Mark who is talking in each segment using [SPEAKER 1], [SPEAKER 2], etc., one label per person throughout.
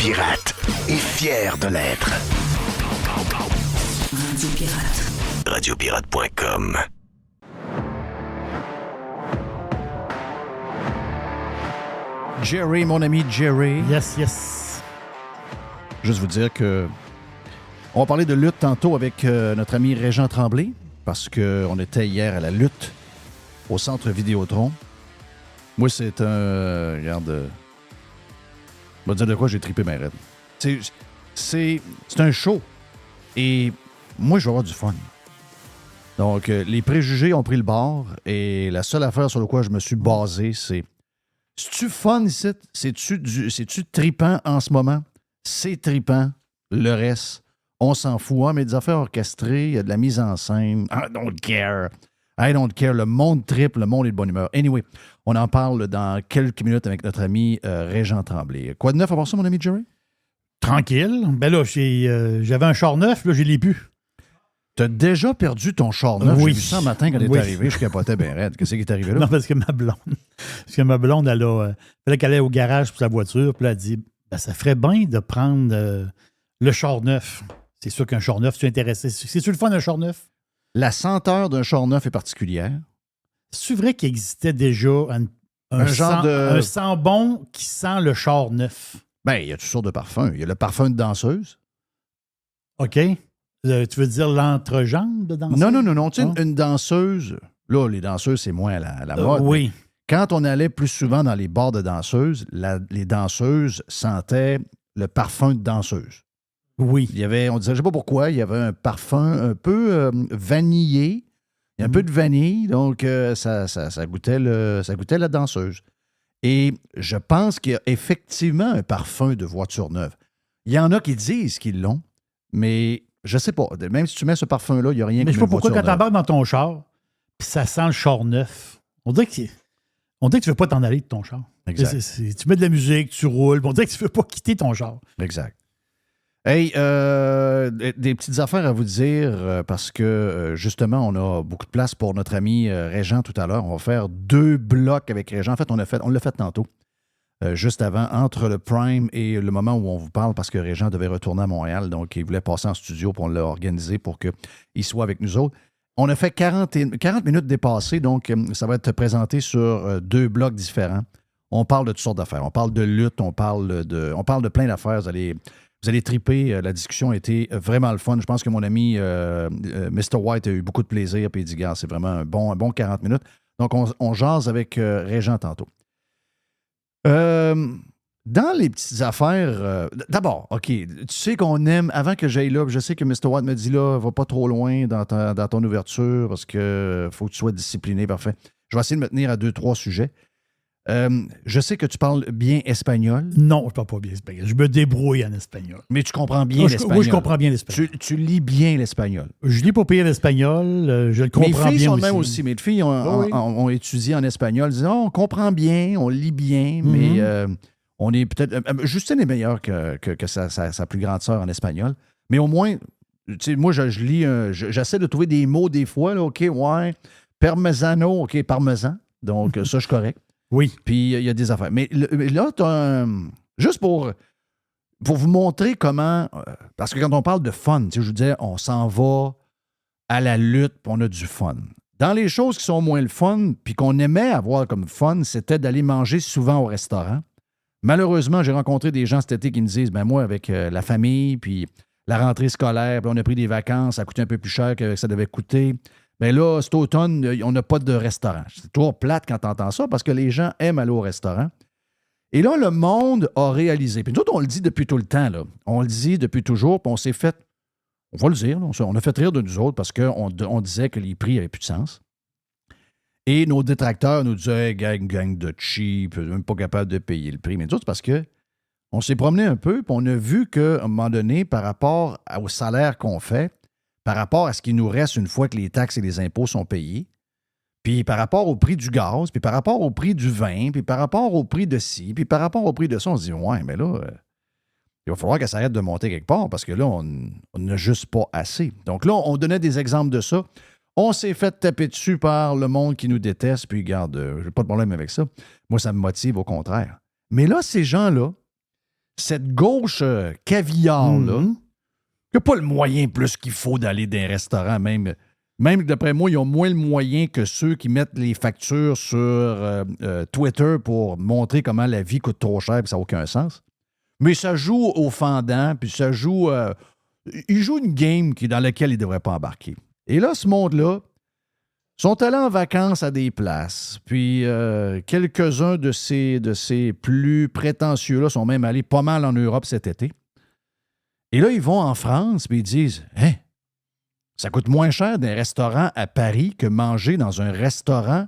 [SPEAKER 1] pirate et fier de l'être.
[SPEAKER 2] Radio Pirate.
[SPEAKER 1] Radiopirate.com.
[SPEAKER 3] Jerry, mon ami Jerry.
[SPEAKER 4] Yes, yes.
[SPEAKER 3] Juste vous dire que on va parler de lutte tantôt avec notre ami Régent Tremblay, parce qu'on était hier à la lutte au Centre Vidéotron. Moi, c'est un... regarde... je vais te dire de quoi j'ai trippé ma raide. C'est un show. Et moi, je vais avoir du fun. Donc, les préjugés ont pris le bord et la seule affaire sur laquelle je me suis basé, c'est... C'est-tu fun ici? C'est-tu trippant en ce moment? C'est trippant. Le reste, on s'en fout. Ah, mais des affaires orchestrées, il y a de la mise en scène. I don't care. I don't care. Le monde trippe, le monde est de bonne humeur. Anyway, on en parle dans quelques minutes avec notre ami Régent Tremblay. Quoi de neuf à part ça, mon ami Jerry?
[SPEAKER 4] Tranquille. Ben là, j'avais un char neuf, là, je l'ai plus.
[SPEAKER 3] T'as déjà perdu ton char neuf?
[SPEAKER 4] Oui.
[SPEAKER 3] J'ai vu ça un matin quand il est arrivé. Je capotais bien raide. Qu'est-ce qui est arrivé là?
[SPEAKER 4] Non, parce que ma blonde, elle a... fallait qu'elle aille au garage pour sa voiture, puis là, elle dit, ben, ça ferait bien de prendre le char neuf. C'est sûr qu'un char neuf, tu es intéressé. C'est-tu le fun d'un char neuf?
[SPEAKER 3] La senteur d'un char neuf est particulière.
[SPEAKER 4] C'est vrai qu'il existait déjà un sent bon qui sent le char neuf?
[SPEAKER 3] Ben, il y a toutes sortes de parfums. Il y a le parfum de danseuse.
[SPEAKER 4] OK. Tu veux dire l'entrejambe de danseuse?
[SPEAKER 3] Non. Tu sais, une danseuse, là, les danseuses, c'est moins à la mode.
[SPEAKER 4] Oui.
[SPEAKER 3] Quand on allait plus souvent dans les bars de danseuses, les danseuses sentaient le parfum de danseuse.
[SPEAKER 4] Oui.
[SPEAKER 3] Il y avait, on disait, je sais pas pourquoi, il y avait un parfum un peu vanillé. Il y a un peu de vanille, donc ça goûtait la danseuse. Et je pense qu'il y a effectivement un parfum de voiture neuve. Il y en a qui disent qu'ils l'ont, mais je sais pas. Même si tu mets ce parfum-là, il n'y a rien
[SPEAKER 4] mais
[SPEAKER 3] comme
[SPEAKER 4] je sais pas
[SPEAKER 3] une
[SPEAKER 4] pourquoi
[SPEAKER 3] voiture
[SPEAKER 4] quand t'embarques dans ton char, puis ça sent le char neuf, on dirait que tu veux pas t'en aller de ton char.
[SPEAKER 3] Exact.
[SPEAKER 4] Tu mets de la musique, tu roules, on dirait que tu veux pas quitter ton char.
[SPEAKER 3] Exact. Hey, des petites affaires à vous dire parce que justement, on a beaucoup de place pour notre ami Régent tout à l'heure. On va faire 2 blocs avec Régent. En fait, on l'a fait tantôt, juste avant, entre le Prime et le moment où on vous parle parce que Régent devait retourner à Montréal. Donc, il voulait passer en studio pour l'a organisé pour qu'il soit avec nous autres. On a fait 40 minutes dépassées, donc ça va être présenté sur 2 blocs différents. On parle de toutes sortes d'affaires. On parle de lutte, on parle de plein d'affaires. Vous allez triper. La discussion a été vraiment le fun. Je pense que mon ami Mr. White a eu beaucoup de plaisir. Puis il dit, gars, c'est vraiment un bon 40 minutes. Donc, on jase avec Régent tantôt. Dans les petites affaires, d'abord, OK, tu sais qu'on aime, avant que j'aille là, je sais que Mr. White me dit là, va pas trop loin dans ton ouverture parce que faut que tu sois discipliné, parfait. Je vais essayer de me tenir à 2-3 sujets. Je sais que tu parles bien espagnol.
[SPEAKER 4] Non, je parle pas bien espagnol. Je me débrouille en espagnol.
[SPEAKER 3] Mais tu comprends bien l'espagnol.
[SPEAKER 4] Oui, je comprends bien l'espagnol.
[SPEAKER 3] Tu lis bien l'espagnol.
[SPEAKER 4] Je lis pas pire l'espagnol, je le comprends bien aussi.
[SPEAKER 3] Mes filles sont le même aussi. Mes filles ont étudié en espagnol. Elles disent, on comprend bien, on lit bien, mais on est peut-être... Justine est meilleure que sa plus grande sœur en espagnol. Mais au moins, tu sais, moi, je lis... j'essaie de trouver des mots des fois. Là, OK, ouais. Parmesano, OK, parmesan. Donc, ça, je suis correct.
[SPEAKER 4] Oui.
[SPEAKER 3] Puis, il y a des affaires. Mais là, tu as juste pour vous montrer comment... parce que quand on parle de fun, tu sais, je vous disais, on s'en va à la lutte, puis on a du fun. Dans les choses qui sont moins le fun, puis qu'on aimait avoir comme fun, c'était d'aller manger souvent au restaurant. Malheureusement, j'ai rencontré des gens cet été qui me disent, ben moi, avec la famille, puis la rentrée scolaire, puis on a pris des vacances, ça a coûté un peu plus cher que ça devait coûter. Bien là, cet automne, on n'a pas de restaurant. C'est toujours plate quand tu entends ça parce que les gens aiment aller au restaurant. Et là, le monde a réalisé. Puis nous autres, on le dit depuis tout le temps. Là. On le dit depuis toujours. Puis on s'est fait, on va le dire, là, on a fait rire de nous autres parce qu'on disait que les prix n'avaient plus de sens. Et nos détracteurs nous disaient, hey, gang de cheap, même pas capable de payer le prix. Mais nous autres, c'est parce que on s'est promené un peu puis on a vu qu'à un moment donné, par rapport au salaire qu'on fait, par rapport à ce qui nous reste une fois que les taxes et les impôts sont payés, puis par rapport au prix du gaz, puis par rapport au prix du vin, puis par rapport au prix de ci, puis par rapport au prix de ça, on se dit, ouais, mais là, il va falloir que ça arrête de monter quelque part parce que là, on n'a juste pas assez. Donc là, on donnait des exemples de ça. On s'est fait taper dessus par le monde qui nous déteste, puis regarde, j'ai pas de problème avec ça. Moi, ça me motive au contraire. Mais là, ces gens-là, cette gauche caviar-là,
[SPEAKER 4] Mhm.
[SPEAKER 3] qui n'a pas le moyen plus qu'il faut d'aller dans un restaurant, même d'après moi, ils ont moins le moyen que ceux qui mettent les factures sur Twitter pour montrer comment la vie coûte trop cher et ça n'a aucun sens. Mais ça joue au fendant, puis ça joue... ils jouent une game dans laquelle ils ne devraient pas embarquer. Et là, ce monde-là sont allés en vacances à des places. Puis quelques-uns de ces plus prétentieux-là sont même allés pas mal en Europe cet été. Et là, ils vont en France, puis ils disent « Hein, ça coûte moins cher d'un restaurant à Paris que manger dans un restaurant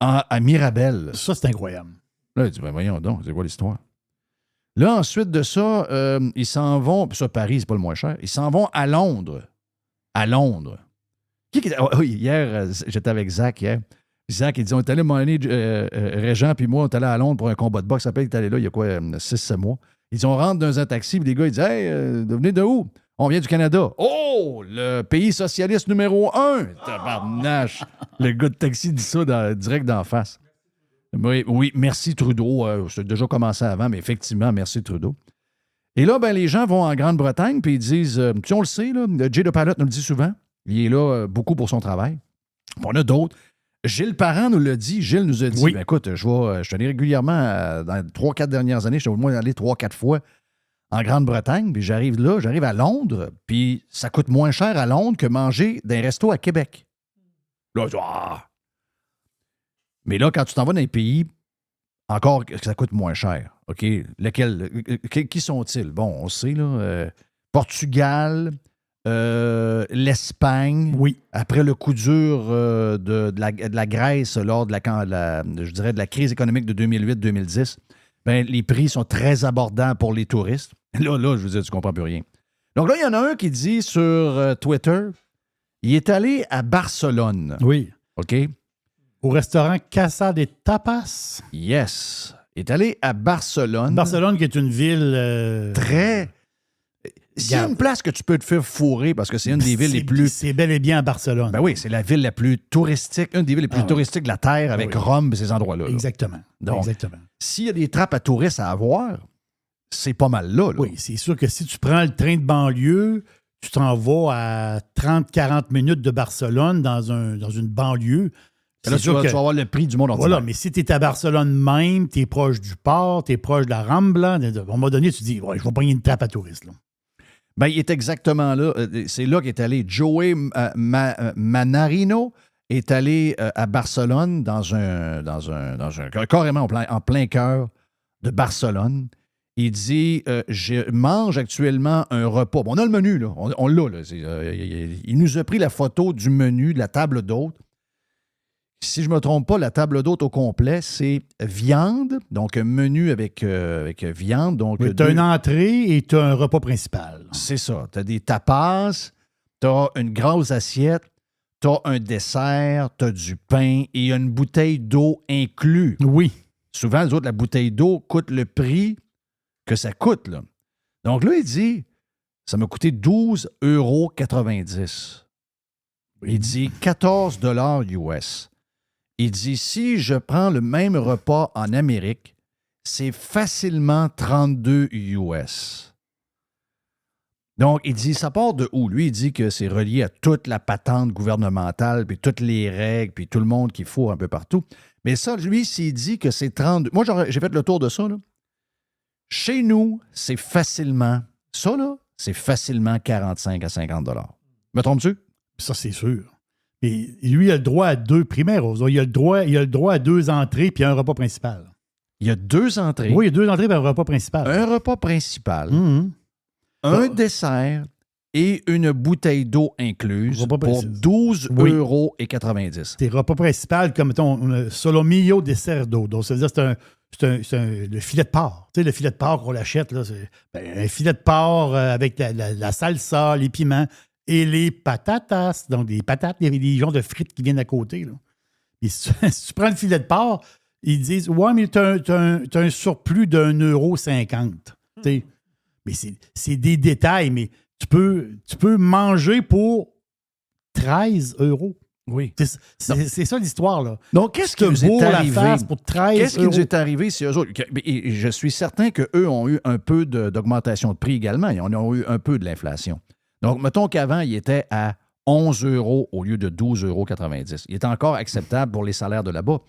[SPEAKER 3] à Mirabel. »
[SPEAKER 4] Ça, c'est incroyable.
[SPEAKER 3] Là, il dit « Ben voyons donc, c'est quoi l'histoire? » Là, ensuite de ça, ils s'en vont, puis ça, Paris, c'est pas le moins cher, ils s'en vont à Londres. À Londres. Oui, hier, j'étais avec Zach hier. Zach, il dit, on est allé, mon année, Régent, puis moi, on est allé à Londres pour un combat de boxe. Ça s'appelle, il est allé là, il y a quoi, 6-7 mois. Ils dit, on rentre dans un taxi, puis les gars, ils disent, hey, vous venez de où? On vient du Canada. Oh, le pays socialiste numéro 1. Tabarnache. Le gars de taxi dit ça direct d'en face. Oui, merci Trudeau. C'est déjà commencé avant, mais effectivement, merci Trudeau. Et là, ben, les gens vont en Grande-Bretagne, puis ils disent, puis on le sait, là, Jay DePalette nous le dit souvent, il est là beaucoup pour son travail. Puis on a d'autres. Gilles Parent nous l'a dit. Gilles nous a dit,
[SPEAKER 4] oui.
[SPEAKER 3] ben, écoute, je suis allé régulièrement, dans les 3-4 dernières années, je suis au moins allé 3-4 fois en Grande-Bretagne, puis j'arrive à Londres, puis ça coûte moins cher à Londres que manger dans un resto à Québec. Là, je dis, ah! Mais là, quand tu t'en vas dans un pays, encore que ça coûte moins cher, OK? Qui sont-ils? Bon, on sait, là, Portugal, l'Espagne.
[SPEAKER 4] Oui.
[SPEAKER 3] Après le coup dur de la Grèce lors de la crise économique de 2008-2010, ben, les prix sont très abordables pour les touristes. Là, je veux dire, tu comprends plus rien. Donc là, il y en a un qui dit sur Twitter, il est allé à Barcelone.
[SPEAKER 4] Oui.
[SPEAKER 3] OK?
[SPEAKER 4] Au restaurant Casa de Tapas.
[SPEAKER 3] Yes. Il est allé à Barcelone.
[SPEAKER 4] Barcelone, qui est une ville...
[SPEAKER 3] Très... S'il y a une place que tu peux te faire fourrer, parce que c'est une des villes les plus...
[SPEAKER 4] C'est bel et bien à Barcelone.
[SPEAKER 3] Ben oui, c'est la ville la plus touristique, une des villes les plus touristiques de la Terre, avec Rome et ces endroits-là.
[SPEAKER 4] Exactement.
[SPEAKER 3] Donc,
[SPEAKER 4] Exactement.
[SPEAKER 3] s'il y a des trappes à touristes à avoir, c'est pas mal là.
[SPEAKER 4] Oui, c'est sûr que si tu prends le train de banlieue, tu t'en vas à 30-40 minutes de Barcelone dans une banlieue.
[SPEAKER 3] Là, tu vas avoir le prix du monde entier.
[SPEAKER 4] Voilà, mais si tu es à Barcelone même, tu es proche du port, tu es proche de la Rambla, à un moment donné, tu te dis, ouais, je vais prendre une trappe à touristes. Là.
[SPEAKER 3] Ben, il est exactement là. C'est là qu'est allé Joey Manarino. Est allé à Barcelone carrément en plein cœur de Barcelone. Il dit je mange actuellement un repas. Bon, on a le menu, là. On l'a, là. Il nous a pris la photo du menu, de la table d'hôte. Si je ne me trompe pas, la table d'hôte au complet, c'est viande, donc un menu avec viande. Donc
[SPEAKER 4] oui, tu as une entrée et tu as un repas principal.
[SPEAKER 3] C'est ça. Tu as des tapas, tu as une grosse assiette, tu as un dessert, tu as du pain et il y a une bouteille d'eau inclus.
[SPEAKER 4] Oui.
[SPEAKER 3] Souvent, les autres, la bouteille d'eau coûte le prix que ça coûte. Là. Donc là, il dit, ça m'a coûté 12,90 €. Il dit 14 $ US. Il dit, si je prends le même repas en Amérique, c'est facilement 32 US. Donc, il dit, ça part de où? Lui, il dit que c'est relié à toute la patente gouvernementale, puis toutes les règles, puis tout le monde qu'il faut un peu partout. Mais ça, lui, s'il dit que c'est 32... Moi, j'ai fait le tour de ça, là. Chez nous, c'est facilement... Ça, là, c'est facilement 45 à 50 $. Me trompes-tu?
[SPEAKER 4] Ça, c'est sûr. Et lui, il a le droit à 2 primaires. Il a le droit à 2 entrées puis un repas principal.
[SPEAKER 3] Il y a 2 entrées.
[SPEAKER 4] Oui, il y a 2 entrées et un repas principal.
[SPEAKER 3] Un repas principal,
[SPEAKER 4] un
[SPEAKER 3] dessert et une bouteille d'eau incluse pour 12,90 €.
[SPEAKER 4] Tes repas principal, comme mettons, solomillo de cerdo. Donc, ça veut dire que c'est le filet de porc. Tu sais, le filet de porc qu'on l'achète, là, c'est un filet de porc avec la salsa, les piments. Et les patatas, donc des patates, il y avait des genres de frites qui viennent à côté. Là. Et si tu prends le filet de porc, ils disent « Ouais, mais tu as un surplus d'1,50 €. Mais c'est des détails, mais tu peux manger pour 13 €.
[SPEAKER 3] Oui.
[SPEAKER 4] C'est ça l'histoire, là.
[SPEAKER 3] Donc, qu'est-ce qui nous est
[SPEAKER 4] la
[SPEAKER 3] arrivé?
[SPEAKER 4] face pour 13
[SPEAKER 3] Qu'est-ce qui
[SPEAKER 4] euros.
[SPEAKER 3] nous est arrivé, c'est eux autres? Et je suis certain qu'eux ont eu un peu d'augmentation de prix également. Ils ont eu un peu de l'inflation. Donc, mettons qu'avant, il était à 11 euros au lieu de 12,90 euros. Il est encore acceptable pour les salaires de là-bas.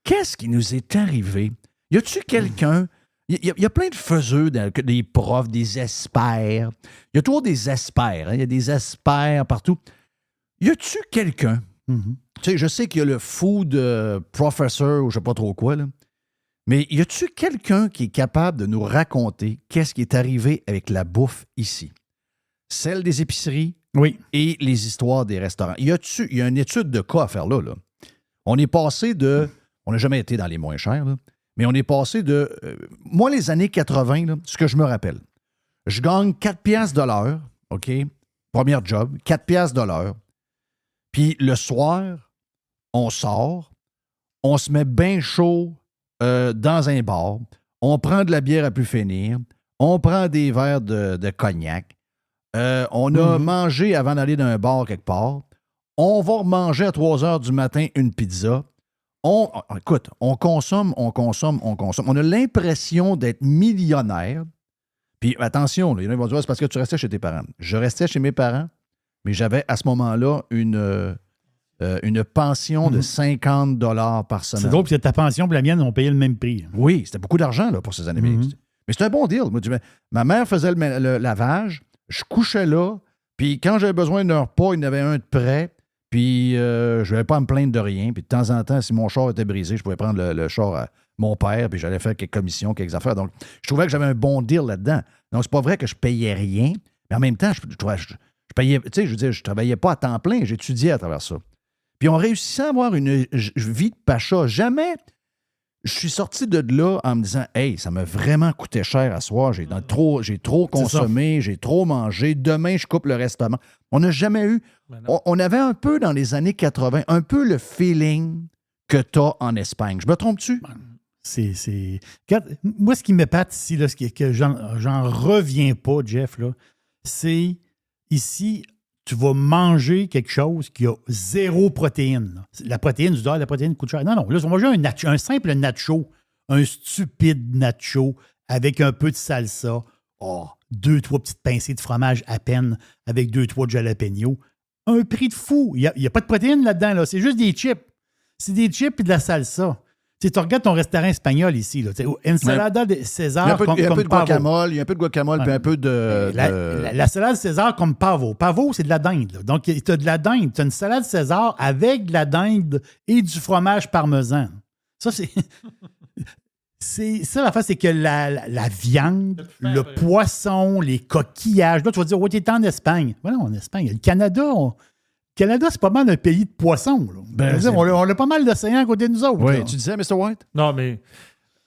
[SPEAKER 3] Qu'est-ce qui nous est arrivé? Y a-tu quelqu'un... Il y a plein de faiseux, des profs, des experts. Il y a toujours des experts. Il y a des experts partout. Y a-tu quelqu'un...
[SPEAKER 4] Mhm.
[SPEAKER 3] Tu sais, je sais qu'il y a le food professor ou je sais pas trop quoi, là. Mais y a-tu quelqu'un qui est capable de nous raconter qu'est-ce qui est arrivé avec la bouffe ici? Celle des épiceries
[SPEAKER 4] Oui.
[SPEAKER 3] et les histoires des restaurants. Il y a une étude de cas à faire là. On est passé de... On n'a jamais été dans les moins chers, là, mais on est passé de... moi, les années 80, là, ce que je me rappelle, je gagne 4 piastres de l'heure, OK? Premier job, 4 piastres de l'heure. Puis le soir, on sort, on se met bien chaud dans un bar, on prend de la bière à plus finir, on prend des verres de cognac, on a mangé avant d'aller dans un bar quelque part, on va manger à 3 heures du matin une pizza. Écoute, on consomme. On a l'impression d'être millionnaire. Puis attention, là, il y en a qui vont dire, c'est parce que tu restais chez tes parents. Je restais chez mes parents, mais j'avais à ce moment-là une pension de 50 $ par semaine.
[SPEAKER 4] C'est drôle, parce que ta pension et la mienne ont payé le même prix.
[SPEAKER 3] Oui, c'était beaucoup d'argent là, pour ces années. Mais c'était un bon deal. Moi, ma mère faisait le lavage, je couchais là, puis quand j'avais besoin d'un repas, il y en avait un de prêt, puis je n'avais pas à me plaindre de rien. Puis de temps en temps, si mon char était brisé, je pouvais prendre le char à mon père, puis j'allais faire quelques commissions, quelques affaires. Donc, je trouvais que j'avais un bon deal là-dedans. Donc, c'est pas vrai que je payais rien, mais en même temps, je payais, tu sais, je veux dire, je travaillais pas à temps plein, j'étudiais à travers ça. Puis on réussissait à avoir une vie de pacha. Jamais je suis sorti de là en me disant « Hey, ça m'a vraiment coûté cher à soir, j'ai trop consommé, j'ai trop mangé, demain je coupe le restaurant. » On n'a jamais eu... On avait un peu dans les années 80, un peu le feeling que tu as en Espagne. Je me trompe-tu?
[SPEAKER 4] Moi, ce qui m'épate ici, là, que j'en reviens pas, Jeff, là, c'est ici... Tu vas manger quelque chose qui a 0 protéine. Là. La protéine, tu dis, la protéine coûte cher. Non, là, tu vas manger un simple nacho, un stupide nacho avec un peu de salsa, 2-3 petites pincées de fromage à peine avec 2-3 de jalapeno. Un prix de fou. Il n'y a pas de protéine là-dedans. Là. C'est juste des chips. C'est des chips et de la salsa. Tu regardes ton restaurant espagnol ici, là, ensalada de César.
[SPEAKER 3] Il y a un peu de guacamole, puis un peu de...
[SPEAKER 4] La salade César comme pavo. Pavo, c'est de la dinde. Là. Donc, tu as de la dinde. Tu as une salade César avec de la dinde et du fromage parmesan. Ça, c'est... c'est ça, la face, c'est que la viande, le poisson, les coquillages... Là, tu vas dire, tu es en Espagne. Voilà, en Espagne. Le Canada, c'est pas mal un pays de poissons. On a pas mal d'océans à côté de nous autres.
[SPEAKER 3] Oui,
[SPEAKER 4] là.
[SPEAKER 3] tu disais, Mr. White?
[SPEAKER 2] Non, mais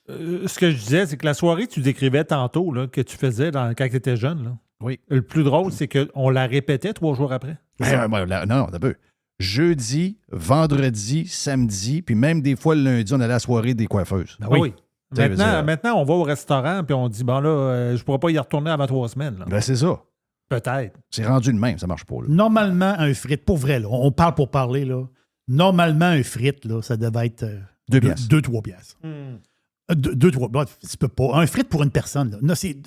[SPEAKER 2] ce que je disais, c'est que la soirée que tu décrivais tantôt, là, que tu faisais quand tu étais jeune, là,
[SPEAKER 3] oui.
[SPEAKER 2] Le plus drôle, c'est qu'on la répétait 3 jours après.
[SPEAKER 3] Non, t'as peu. Jeudi, vendredi, samedi, puis même des fois le lundi, on allait à la soirée des coiffeuses.
[SPEAKER 2] Ben oui. Maintenant, on va au restaurant puis on dit, bon là, je pourrais pas y retourner avant 3 semaines. Là.
[SPEAKER 3] Ben c'est ça.
[SPEAKER 2] Peut-être.
[SPEAKER 3] C'est rendu le même, ça marche pas. Là.
[SPEAKER 4] Normalement, un frite, pour vrai, là, on parle pour parler, là. Normalement, un frite, là, ça devait être 2-3 piastres. 2-3. Bon, tu peux pas. Un frite pour une personne, là. Non, c'est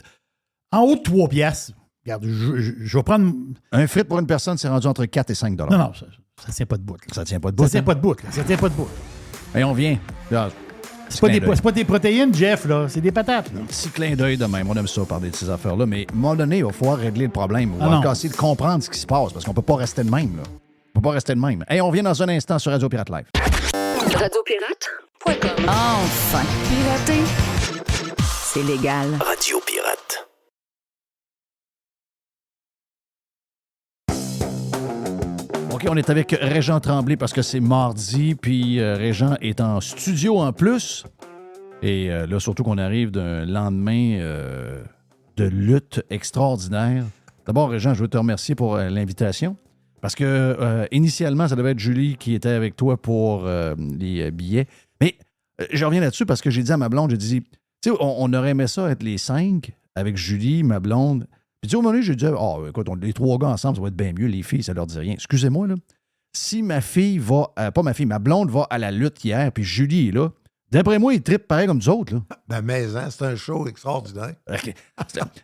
[SPEAKER 4] en haut de 3 piastres. Regarde, je vais prendre...
[SPEAKER 3] Un frite pour une personne, c'est rendu entre 4 et 5 $.
[SPEAKER 4] Non, ça tient pas de bout. Là.
[SPEAKER 3] Ça tient pas de bout.
[SPEAKER 4] Ça tient pas de bout. Là. Ça tient pas de bout.
[SPEAKER 3] Et on vient. Là,
[SPEAKER 4] c'est pas des protéines, Jeff, là. C'est des patates. Là.
[SPEAKER 3] Un petit clin d'œil de même. On aime ça parler de ces affaires-là. Mais à un moment donné, il va falloir régler le problème. On va encore essayer de comprendre ce qui se passe parce qu'on peut pas rester de même. Là. On peut pas rester de même. Hey, on vient dans un instant sur Radio Pirate Live.
[SPEAKER 5] Radiopirate.com. Enfin, pirater, c'est légal.
[SPEAKER 1] Radio Pirate.
[SPEAKER 3] OK, on est avec Régent Tremblay parce que c'est mardi, puis Régent est en studio en plus. Et là, surtout qu'on arrive d'un lendemain de lutte extraordinaire. D'abord, Régent, je veux te remercier pour l'invitation. Parce que initialement, ça devait être Julie qui était avec toi pour les billets. Mais je reviens là-dessus parce que j'ai dit à ma blonde, j'ai dit, tu sais, on aurait aimé ça être les 5 avec Julie, ma blonde. Puis tu sais, au moment donné, j'ai dit, écoute, les 3 gars ensemble, ça va être bien mieux. Les filles, ça leur dit rien. Excusez-moi, là. si ma fille va, pas ma fille, ma blonde va à la lutte hier, puis Julie est là, d'après moi, il trippe pareil comme nous autres. Là.
[SPEAKER 6] Ben, mais hein, c'est un show extraordinaire.
[SPEAKER 3] OK.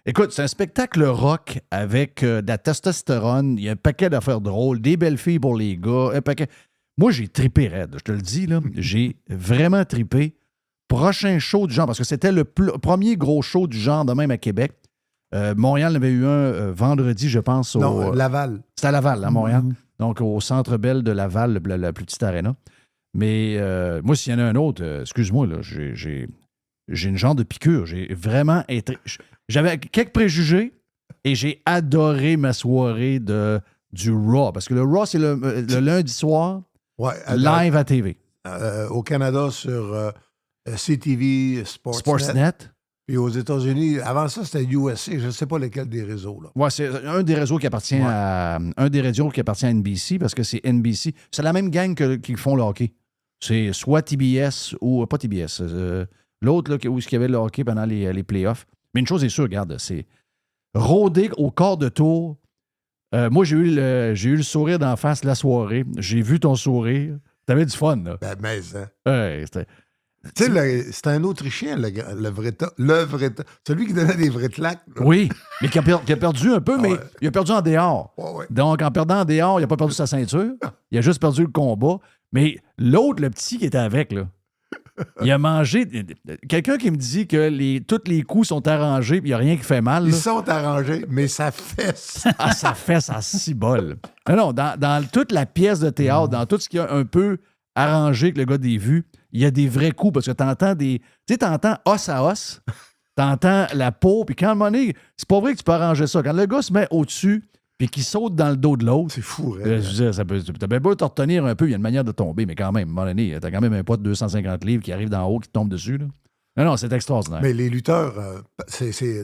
[SPEAKER 3] Écoute, c'est un spectacle rock avec de la testostérone, il y a un paquet d'affaires drôles, des belles filles pour les gars, un paquet... Moi, j'ai trippé raide, je te le dis, là. J'ai vraiment trippé. Prochain show du genre, parce que c'était le premier gros show du genre de même à Québec. Montréal en avait eu un vendredi, je pense.
[SPEAKER 6] Non, Laval.
[SPEAKER 3] C'était à Laval, à Montréal. Donc, au Centre Bell de Laval, la plus petite aréna. Mais moi, s'il y en a un autre, excuse-moi, là, j'ai une genre de piqûre. J'ai vraiment été... J'avais quelques préjugés et j'ai adoré ma soirée du Raw. Parce que le Raw, c'est le lundi soir, live à TV.
[SPEAKER 6] Au Canada, sur CTV Sportsnet.
[SPEAKER 3] Sportsnet.
[SPEAKER 6] Puis aux États-Unis, avant ça, c'était USA. Je ne sais pas lequel des réseaux. Là.
[SPEAKER 3] Ouais, c'est un des réseaux qui appartient à NBC, parce que c'est NBC. C'est la même gang qui font le hockey. C'est soit TBS ou... Pas TBS. L'autre, là, où il y avait le hockey pendant les playoffs. Mais une chose est sûre, regarde, c'est rôder au quart de tour. Moi, j'ai eu le sourire d'en face la soirée. J'ai vu ton sourire. T'avais du fun, là.
[SPEAKER 6] Ben, mais hein.
[SPEAKER 3] Ouais, c'était...
[SPEAKER 6] Tu sais, c'était un Autrichien, le vrai tas. Celui qui donnait des vrais claques. Là.
[SPEAKER 3] Oui, mais qui a perdu un peu, mais
[SPEAKER 6] ouais.
[SPEAKER 3] il a perdu en dehors.
[SPEAKER 6] Ouais.
[SPEAKER 3] Donc, en perdant en dehors, il n'a pas perdu sa ceinture. Il a juste perdu le combat. Mais l'autre, le petit qui était avec, là, il a mangé... Quelqu'un qui me dit que tous les coups sont arrangés et il n'y a rien qui fait mal. Là.
[SPEAKER 6] Ils sont arrangés, mais ça fesse.
[SPEAKER 3] Ah, ça fesse à 6 bols. Non, dans toute la pièce de théâtre, dans tout ce qui a un peu arrangé que le gars des vues, il y a des vrais coups parce que t'entends t'entends os à os, t'entends la peau, puis quand à un moment donné, c'est pas vrai que tu peux arranger ça. Quand le gars se met au-dessus puis qu'il saute dans le dos de l'autre,
[SPEAKER 6] C'est fou,
[SPEAKER 3] je veux dire, t'as bien beau te retenir un peu, il y a une manière de tomber, mais quand même, à un moment donné, t'as quand même un poids de 250 livres qui arrive d'en haut, qui te tombe dessus. Là. Non, c'est extraordinaire.
[SPEAKER 6] Mais les lutteurs,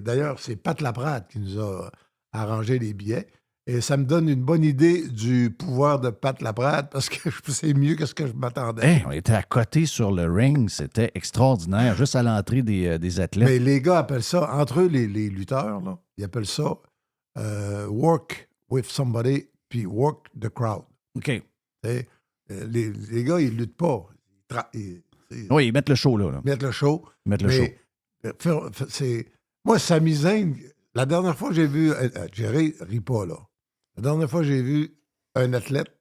[SPEAKER 6] d'ailleurs, c'est Pat Laprade qui nous a arrangé les billets. Et ça me donne une bonne idée du pouvoir de Pat Laprade parce que c'est mieux que ce que je m'attendais.
[SPEAKER 3] Hey, on était à côté sur le ring, c'était extraordinaire, juste à l'entrée des athlètes.
[SPEAKER 6] Mais les gars appellent ça, entre eux, les lutteurs, là, ils appellent ça work with somebody puis work the crowd.
[SPEAKER 3] OK.
[SPEAKER 6] Les gars, ils luttent pas.
[SPEAKER 3] Oui, ils mettent le show là.
[SPEAKER 6] Ils mettent le show.
[SPEAKER 3] Mais
[SPEAKER 6] moi, Sami Zayn, la dernière fois que j'ai vu... Jerry, ris pas, là. La dernière fois que j'ai vu un athlète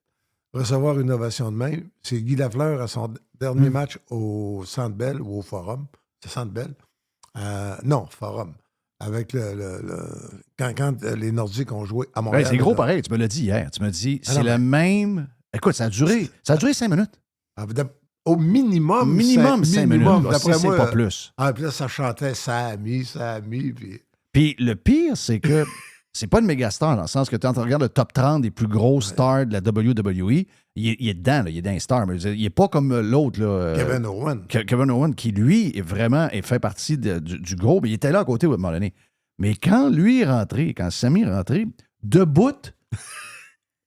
[SPEAKER 6] recevoir une ovation de même, c'est Guy Lafleur à son dernier match au Centre Bell ou au Forum. C'est Centre Bell? Non, Forum. Avec quand les Nordiques ont joué à Montréal.
[SPEAKER 3] Ouais, c'est gros pareil, tu me l'as dit hier. Tu m'as dit, c'est le même... Écoute, ça a duré 5 minutes.
[SPEAKER 6] Au minimum.
[SPEAKER 3] Minimum 5 minutes.
[SPEAKER 6] D'après
[SPEAKER 3] c'est
[SPEAKER 6] moi,
[SPEAKER 3] pas plus.
[SPEAKER 6] Puis là, ça chantait Sami,
[SPEAKER 3] Puis le pire, c'est que c'est pas une méga star, dans le sens que tu regardes le top 30 des plus grosses stars de la WWE, il est dedans, là, il est dans les stars, mais il est pas comme l'autre. Là,
[SPEAKER 6] Kevin Owen.
[SPEAKER 3] Kevin Owen, qui lui est fait partie du gros, mais il était là à côté à un moment donné. Mais quand lui est rentré, quand Sami est rentré, debout,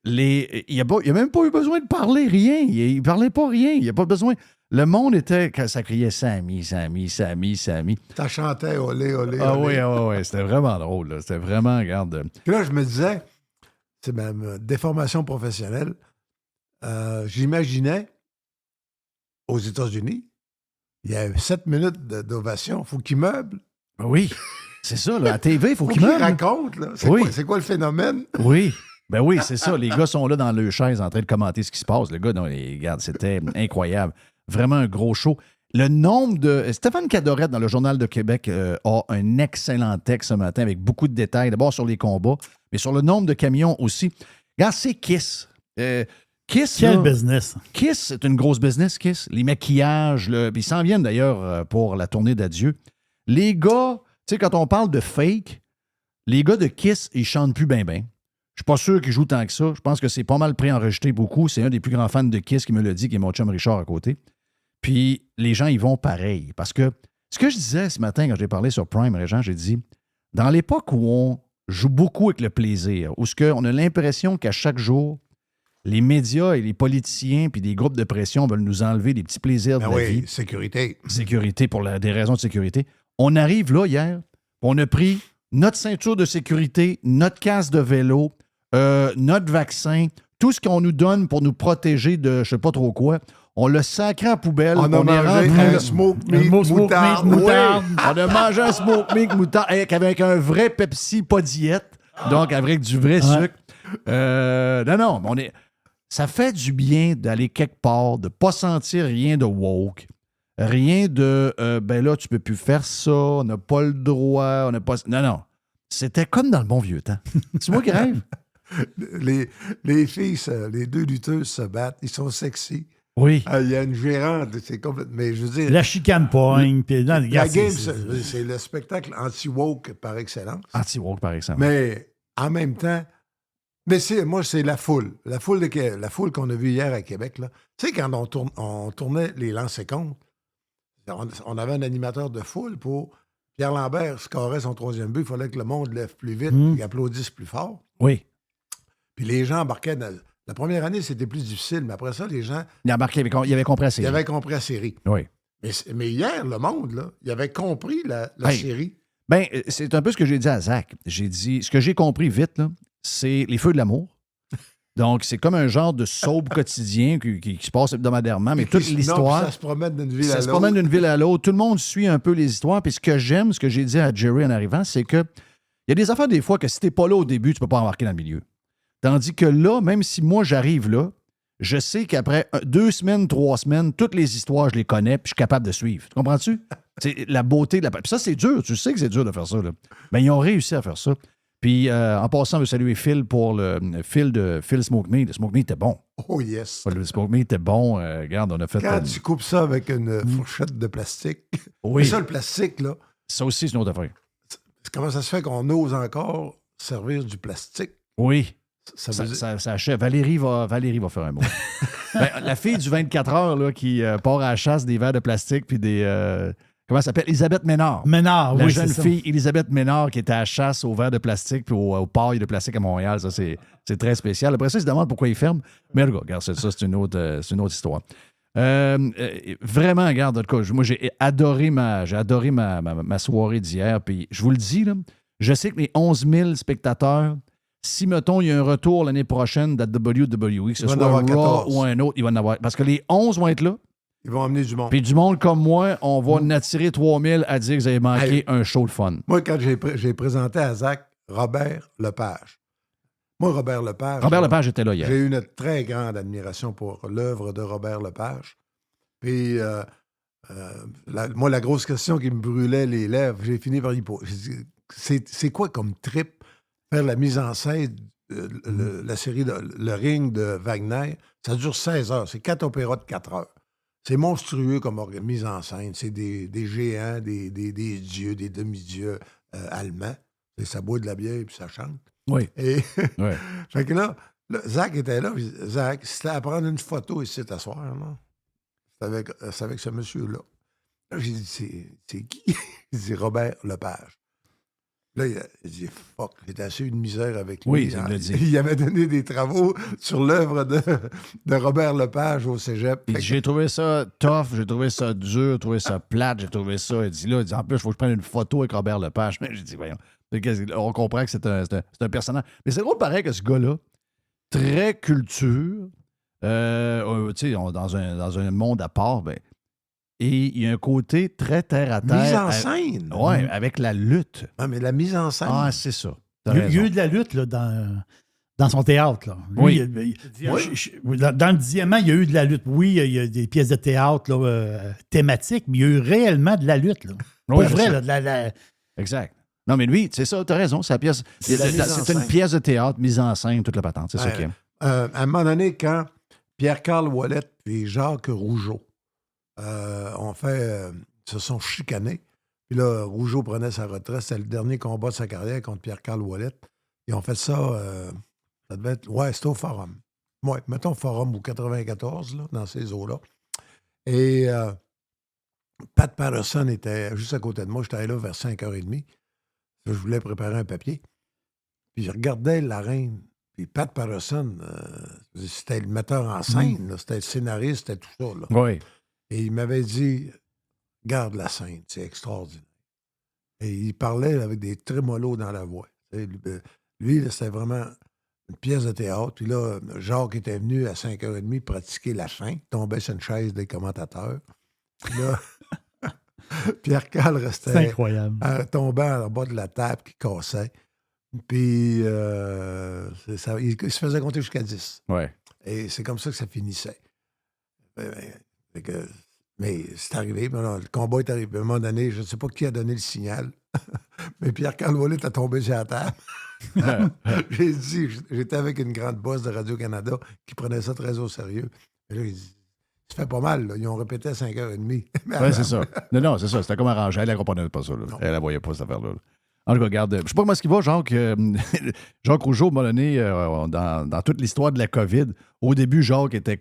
[SPEAKER 3] il a même pas eu besoin de parler, rien. Il parlait pas rien, il a pas besoin. Le monde était, quand ça criait Sami, Sami, Sami, Sami.
[SPEAKER 6] Ça chantait olé, olé,
[SPEAKER 3] Ah
[SPEAKER 6] olé.
[SPEAKER 3] oui, c'était vraiment drôle. Là. C'était vraiment, regarde.
[SPEAKER 6] Puis là, je me disais, c'est même déformation professionnelle. J'imaginais, aux États-Unis, il y a 7 minutes d'ovation. Il faut qu'ils meublent.
[SPEAKER 3] Oui, c'est ça. Là, à TV, il faut qu'ils
[SPEAKER 6] qu'ils
[SPEAKER 3] meublent.
[SPEAKER 6] racontent. Là. C'est quoi le phénomène?
[SPEAKER 3] Oui. Ben oui, c'est ça. Les gars sont là dans leur chaise en train de commenter ce qui se passe. Le gars, non, regarde, c'était incroyable. Vraiment un gros show. Le nombre de... Stéphane Cadorette, dans le Journal de Québec, a un excellent texte ce matin avec beaucoup de détails. D'abord sur les combats, mais sur le nombre de camions aussi. Regarde, c'est Kiss. Kiss,
[SPEAKER 4] Quel
[SPEAKER 3] là,
[SPEAKER 4] business.
[SPEAKER 3] Kiss, c'est une grosse business, Kiss. Les maquillages, puis ils s'en viennent d'ailleurs pour la tournée d'adieu. Les gars, tu sais, quand on parle de fake, les gars de Kiss, ils chantent plus ben. Je suis pas sûr qu'ils jouent tant que ça. Je pense que c'est pas mal préenregistré beaucoup. C'est un des plus grands fans de Kiss qui me l'a dit, qui est mon chum Richard à côté. Puis les gens, ils vont pareil. Parce que ce que je disais ce matin quand j'ai parlé sur Prime, Régent, j'ai dit, dans l'époque où on joue beaucoup avec le plaisir, où on a l'impression qu'à chaque jour, les médias et les politiciens puis des groupes de pression veulent nous enlever des petits plaisirs de la vie.
[SPEAKER 6] Sécurité.
[SPEAKER 3] Sécurité pour des raisons de sécurité. On arrive là hier, on a pris notre ceinture de sécurité, notre casque de vélo, notre vaccin, tout ce qu'on nous donne pour nous protéger de je sais pas trop quoi, on l'a sacré à poubelle.
[SPEAKER 6] On a
[SPEAKER 3] est
[SPEAKER 6] mangé
[SPEAKER 3] rentré
[SPEAKER 6] un
[SPEAKER 3] là.
[SPEAKER 6] smoke
[SPEAKER 4] Un
[SPEAKER 6] meat
[SPEAKER 4] beau smoke meat
[SPEAKER 6] moutarde.
[SPEAKER 4] moutarde.
[SPEAKER 3] On a mangé un smoke meat moutarde avec un vrai Pepsi, pas diète, donc avec du vrai sucre. Non, ça fait du bien d'aller quelque part, de pas sentir rien de woke, rien de ben là, tu peux plus faire ça, on n'a pas le droit, on n'a pas. Non. C'était comme dans le bon vieux temps. C'est moi qui rêve.
[SPEAKER 6] Les filles, les deux lutteuses se battent, ils sont sexy.
[SPEAKER 3] Oui.
[SPEAKER 6] Il y a une gérante, c'est complètement. Mais je veux dire,
[SPEAKER 4] La chicane pogne. Puis, non,
[SPEAKER 6] la
[SPEAKER 4] regarde,
[SPEAKER 6] game,
[SPEAKER 4] c'est-
[SPEAKER 6] c'est le spectacle anti-woke par excellence.
[SPEAKER 3] Anti-woke, par exemple.
[SPEAKER 6] Mais en même temps, moi, c'est la foule. La foule qu'on a vue hier à Québec. Là. Tu sais, quand on tournait les lancers comptes, on avait un animateur de foule pour. Pierre Lambert scorait son 3e but. Il fallait que le monde lève plus vite et applaudisse plus fort.
[SPEAKER 3] Oui.
[SPEAKER 6] Puis les gens embarquaient dans. La première année, c'était plus difficile, mais après ça, les gens,
[SPEAKER 3] Il a marqué, il avait compris la série.
[SPEAKER 6] ils avaient compris la série.
[SPEAKER 3] Oui.
[SPEAKER 6] Mais hier, le monde, là, il avait compris la
[SPEAKER 3] Hey.
[SPEAKER 6] série.
[SPEAKER 3] Ben, c'est un peu ce que j'ai dit à Zach. J'ai dit, ce que j'ai compris vite, là, c'est les feux de l'amour. Donc, c'est comme un genre de soap quotidien qui se passe hebdomadairement, mais
[SPEAKER 6] Puis
[SPEAKER 3] toute
[SPEAKER 6] sinon,
[SPEAKER 3] l'histoire.
[SPEAKER 6] Ça se promène d'une ville à
[SPEAKER 3] Ça
[SPEAKER 6] l'autre.
[SPEAKER 3] se promène d'une ville à l'autre. Tout le monde suit un peu les histoires. Puis ce que j'aime, ce que j'ai dit à Jerry en arrivant, c'est que il y a des affaires des fois que si t'es pas là au début, tu peux pas embarquer dans le milieu. Tandis que là, même si moi j'arrive là, je sais qu'après 2 semaines, 3 semaines, toutes les histoires, je les connais, puis je suis capable de suivre. Tu comprends-tu? C'est la beauté de la. Puis ça, c'est dur. Tu sais que c'est dur de faire ça. Là. Ben, ils ont réussi à faire ça. Puis en passant, je veux saluer Phil pour le Phil Smoke Meat. Le Smoke Meat était bon.
[SPEAKER 6] Oh yes.
[SPEAKER 3] Le Smoke Meat était bon. Regarde, on a fait.
[SPEAKER 6] Quand tu coupes ça avec une fourchette de plastique.
[SPEAKER 3] Oui.
[SPEAKER 6] Mais ça, le plastique, là,
[SPEAKER 3] Ça aussi, c'est une autre affaire.
[SPEAKER 6] comment ça se fait qu'on ose encore servir du plastique?
[SPEAKER 3] Oui.
[SPEAKER 6] Ça veut dire-
[SPEAKER 3] Ça achève. Valérie va faire un mot. Ben, la fille du 24 heures là, qui part à la chasse des verres de plastique puis des. Comment ça s'appelle? Elisabeth Ménard.
[SPEAKER 4] Ménard,
[SPEAKER 3] La
[SPEAKER 4] oui,
[SPEAKER 3] jeune
[SPEAKER 4] c'est ça.
[SPEAKER 3] fille Elisabeth Ménard qui était à la chasse aux verres de plastique puis aux pailles de plastique à Montréal. Ça, c'est très spécial. Après ça, ils se demandent pourquoi ils ferment. Mais regarde, ça, c'est une autre histoire. Vraiment, regarde, en tout cas, moi, j'ai adoré ma soirée d'hier. Puis je vous le dis, là, je sais que les 11 000 spectateurs, si, mettons, il y a un retour l'année prochaine de la WWE, que ce
[SPEAKER 6] Il va en
[SPEAKER 3] soit
[SPEAKER 6] avoir
[SPEAKER 3] Raw
[SPEAKER 6] 14.
[SPEAKER 3] ou un autre, il va en avoir. Parce que les 11 vont être là.
[SPEAKER 6] Ils vont emmener du monde.
[SPEAKER 3] Puis du monde comme moi, on va en attirer 3000 à dire que vous avez manqué
[SPEAKER 6] Hey.
[SPEAKER 3] un show de fun.
[SPEAKER 6] Moi, quand j'ai présenté à Zach Robert Lepage. Moi, Robert Lepage.
[SPEAKER 3] Robert Lepage était là hier.
[SPEAKER 6] J'ai eu une très grande admiration pour l'œuvre de Robert Lepage. Puis, moi, la grosse question qui me brûlait les lèvres, j'ai fini par y poser. C'est quoi comme trip faire la mise en scène, la série, le ring de Wagner? Ça dure 16 heures. C'est 4 opéras de 4 heures. C'est monstrueux comme mise en scène. C'est des géants, des dieux, des demi-dieux allemands. Et ça boit de la bière puis ça chante.
[SPEAKER 3] Oui.
[SPEAKER 6] Et
[SPEAKER 3] Ouais.
[SPEAKER 6] fait que là, Zach était là. Puis Zach, c'était à prendre une photo ici t'asseoir, non? C'est avec ce monsieur-là. Là, j'ai dit, c'est qui? Il dit Robert Lepage. Là, il a dit, fuck, j'étais assez une misère avec lui.
[SPEAKER 3] Oui, ça me l'a dit.
[SPEAKER 6] Il avait donné des travaux sur l'œuvre de Robert Lepage au cégep.
[SPEAKER 3] Il dit, j'ai trouvé ça tough, j'ai trouvé ça dur, j'ai trouvé ça plate, j'ai trouvé ça. Il dit, en plus, il faut que je prenne une photo avec Robert Lepage. Mais j'ai dit, voyons, on comprend que c'est un personnage. Mais c'est drôle pareil que ce gars-là, très culture, tu sais, dans un monde à part, ben, et il y a un côté très terre-à-terre.
[SPEAKER 6] Mise en scène.
[SPEAKER 3] Oui, avec la lutte.
[SPEAKER 6] Ah, mais la mise en scène.
[SPEAKER 3] Ah, c'est ça. T'as
[SPEAKER 4] Il y a
[SPEAKER 3] raison.
[SPEAKER 4] eu de la lutte là, dans son théâtre. Là. Lui,
[SPEAKER 3] Oui.
[SPEAKER 4] Dans le diamant, il y a eu de la lutte. Oui, il y a des pièces de théâtre là, thématiques, mais il y a eu réellement de la lutte. Là. Pour
[SPEAKER 3] Oui,
[SPEAKER 4] vrai,
[SPEAKER 3] c'est
[SPEAKER 4] là, de la-
[SPEAKER 3] Exact. Non, mais lui, c'est ça, t'as raison. C'est
[SPEAKER 6] la mise en
[SPEAKER 3] c'est une
[SPEAKER 6] scène.
[SPEAKER 3] pièce de théâtre, mise en scène, toute la patente. C'est ça
[SPEAKER 6] Ouais.
[SPEAKER 3] qu'il aime.
[SPEAKER 6] À un moment donné, quand Pierre-Carl Ouellet et Jacques Rougeau se sont chicanés, puis là, Rougeau prenait sa retraite, c'était le dernier combat de sa carrière contre Pierre-Carl Ouellet. Ils ont fait ça, ça devait être, ouais, c'était au Forum. Ouais, mettons Forum au 94, là, dans ces eaux-là. Et Pat Patterson était juste à côté de moi, j'étais là vers 5h30. Je voulais préparer un papier. Puis je regardais la reine. Puis Pat Patterson, c'était le metteur en scène, là, c'était le scénariste, c'était tout ça. Là.
[SPEAKER 3] Oui.
[SPEAKER 6] Et il m'avait dit, garde la scène, c'est extraordinaire. Et il parlait avec des trémolos dans la voix. Tu sais, lui, là, c'était vraiment une pièce de théâtre. Puis là, Jacques était venu à 5h30 pratiquer la fin, tombait sur une chaise des commentateurs. Puis là, Pierre-Carl
[SPEAKER 4] C'est
[SPEAKER 6] restait
[SPEAKER 4] incroyable.
[SPEAKER 6] tombant en bas de la table qui cassait. Puis il se faisait compter jusqu'à 10.
[SPEAKER 3] Ouais.
[SPEAKER 6] Et c'est comme ça que ça finissait. Mais c'est arrivé. Le combat est arrivé. À un moment donné, je ne sais pas qui a donné le signal, mais Pierre-Carl Ouellet a tombé sur la table. J'ai dit, j'étais avec une grande boss de Radio-Canada qui prenait ça très au sérieux. Et là, il dit, ça fait pas mal. Là. Ils ont répété à 5h30.
[SPEAKER 3] Oui, c'est ça. Non, c'est ça. C'était comme arrangé. Elle ne comprenait pas ça. Là. Elle ne voyait pas cette affaire-là. En tout cas, regarde, je ne sais pas comment est-ce qu'il va, Jacques. Jacques Rougeau, à un moment donné, dans toute l'histoire de la COVID, au début, Jacques était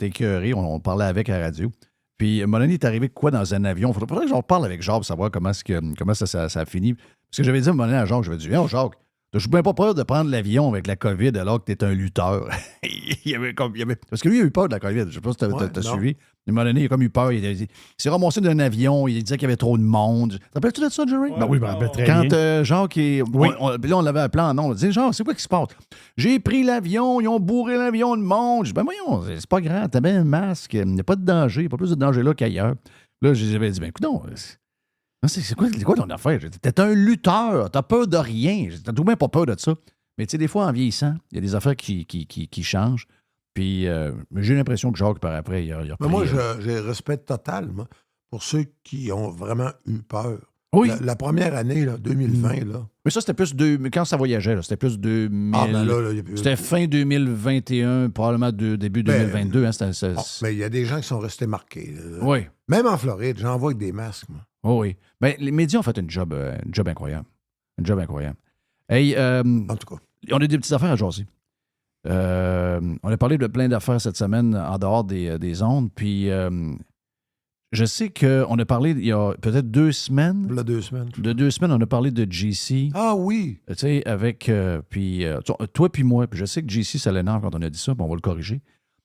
[SPEAKER 3] écœuré. On parlait avec à la radio. Puis, à un moment donné, il est arrivé quoi dans un avion? Il faudrait que j'en parle avec Jacques pour savoir comment ça a fini. Parce que j'avais dit à un moment donné à Jacques, j'avais dit, viens, Jacques, je suis bien pas peur de prendre l'avion avec la COVID alors que tu es un lutteur. Parce que lui, il a eu peur de la COVID. Je ne sais pas si tu as suivi. À un moment donné, il a comme eu peur. Il s'est ramassé d'un avion. Il disait qu'il y avait trop de monde. Te rappelles-tu de ça, Jerry?
[SPEAKER 4] Ben oui, je me rappelle très
[SPEAKER 3] Quand
[SPEAKER 4] bien.
[SPEAKER 3] Jacques puis là, on l'avait appelé en nom. On disait, Jacques, c'est quoi qui se passe? J'ai pris l'avion. Ils ont bourré l'avion de monde. Je dis, ben voyons, c'est pas grave. T'as bien un masque. Il n'y a pas de danger. Il n'y a pas plus de danger là qu'ailleurs. Là, j'avais dit, ben écoute, non. C'est quoi ton affaire? T'es un lutteur, t'as peur de rien. T'as tout de même pas peur de ça. Mais tu sais, des fois, en vieillissant, il y a des affaires qui changent. Puis j'ai l'impression que Jacques, par après, il a
[SPEAKER 6] Mais
[SPEAKER 3] repris,
[SPEAKER 6] moi, j'ai respect total pour ceux qui ont vraiment eu peur.
[SPEAKER 3] Oui.
[SPEAKER 6] La première année, là, 2020, là.
[SPEAKER 3] Mais ça, c'était plus quand ça voyageait, là, c'était plus 2000.
[SPEAKER 6] Ah, ben là, il y a plus...
[SPEAKER 3] C'était fin 2021, probablement début 2022. Hein,
[SPEAKER 6] mais il y a des gens qui sont restés marqués.
[SPEAKER 3] Oui.
[SPEAKER 6] Même en Floride, j'en vois avec des masques, moi.
[SPEAKER 3] Oh, oui. Ben, les médias ont fait une job incroyable. Une job incroyable. Hey,
[SPEAKER 6] En tout cas.
[SPEAKER 3] on a des petites affaires à jaser. On a parlé de plein d'affaires cette semaine en dehors des ondes. Puis, je sais qu'on a parlé il y a peut-être 2 semaines.
[SPEAKER 6] Là, 2 semaines.
[SPEAKER 3] De 2 semaines, on a parlé de JC.
[SPEAKER 6] Ah oui!
[SPEAKER 3] Tu sais, avec. Toi puis moi. Puis je sais que JC, ça l'énerve quand on a dit ça. Puis on va le corriger.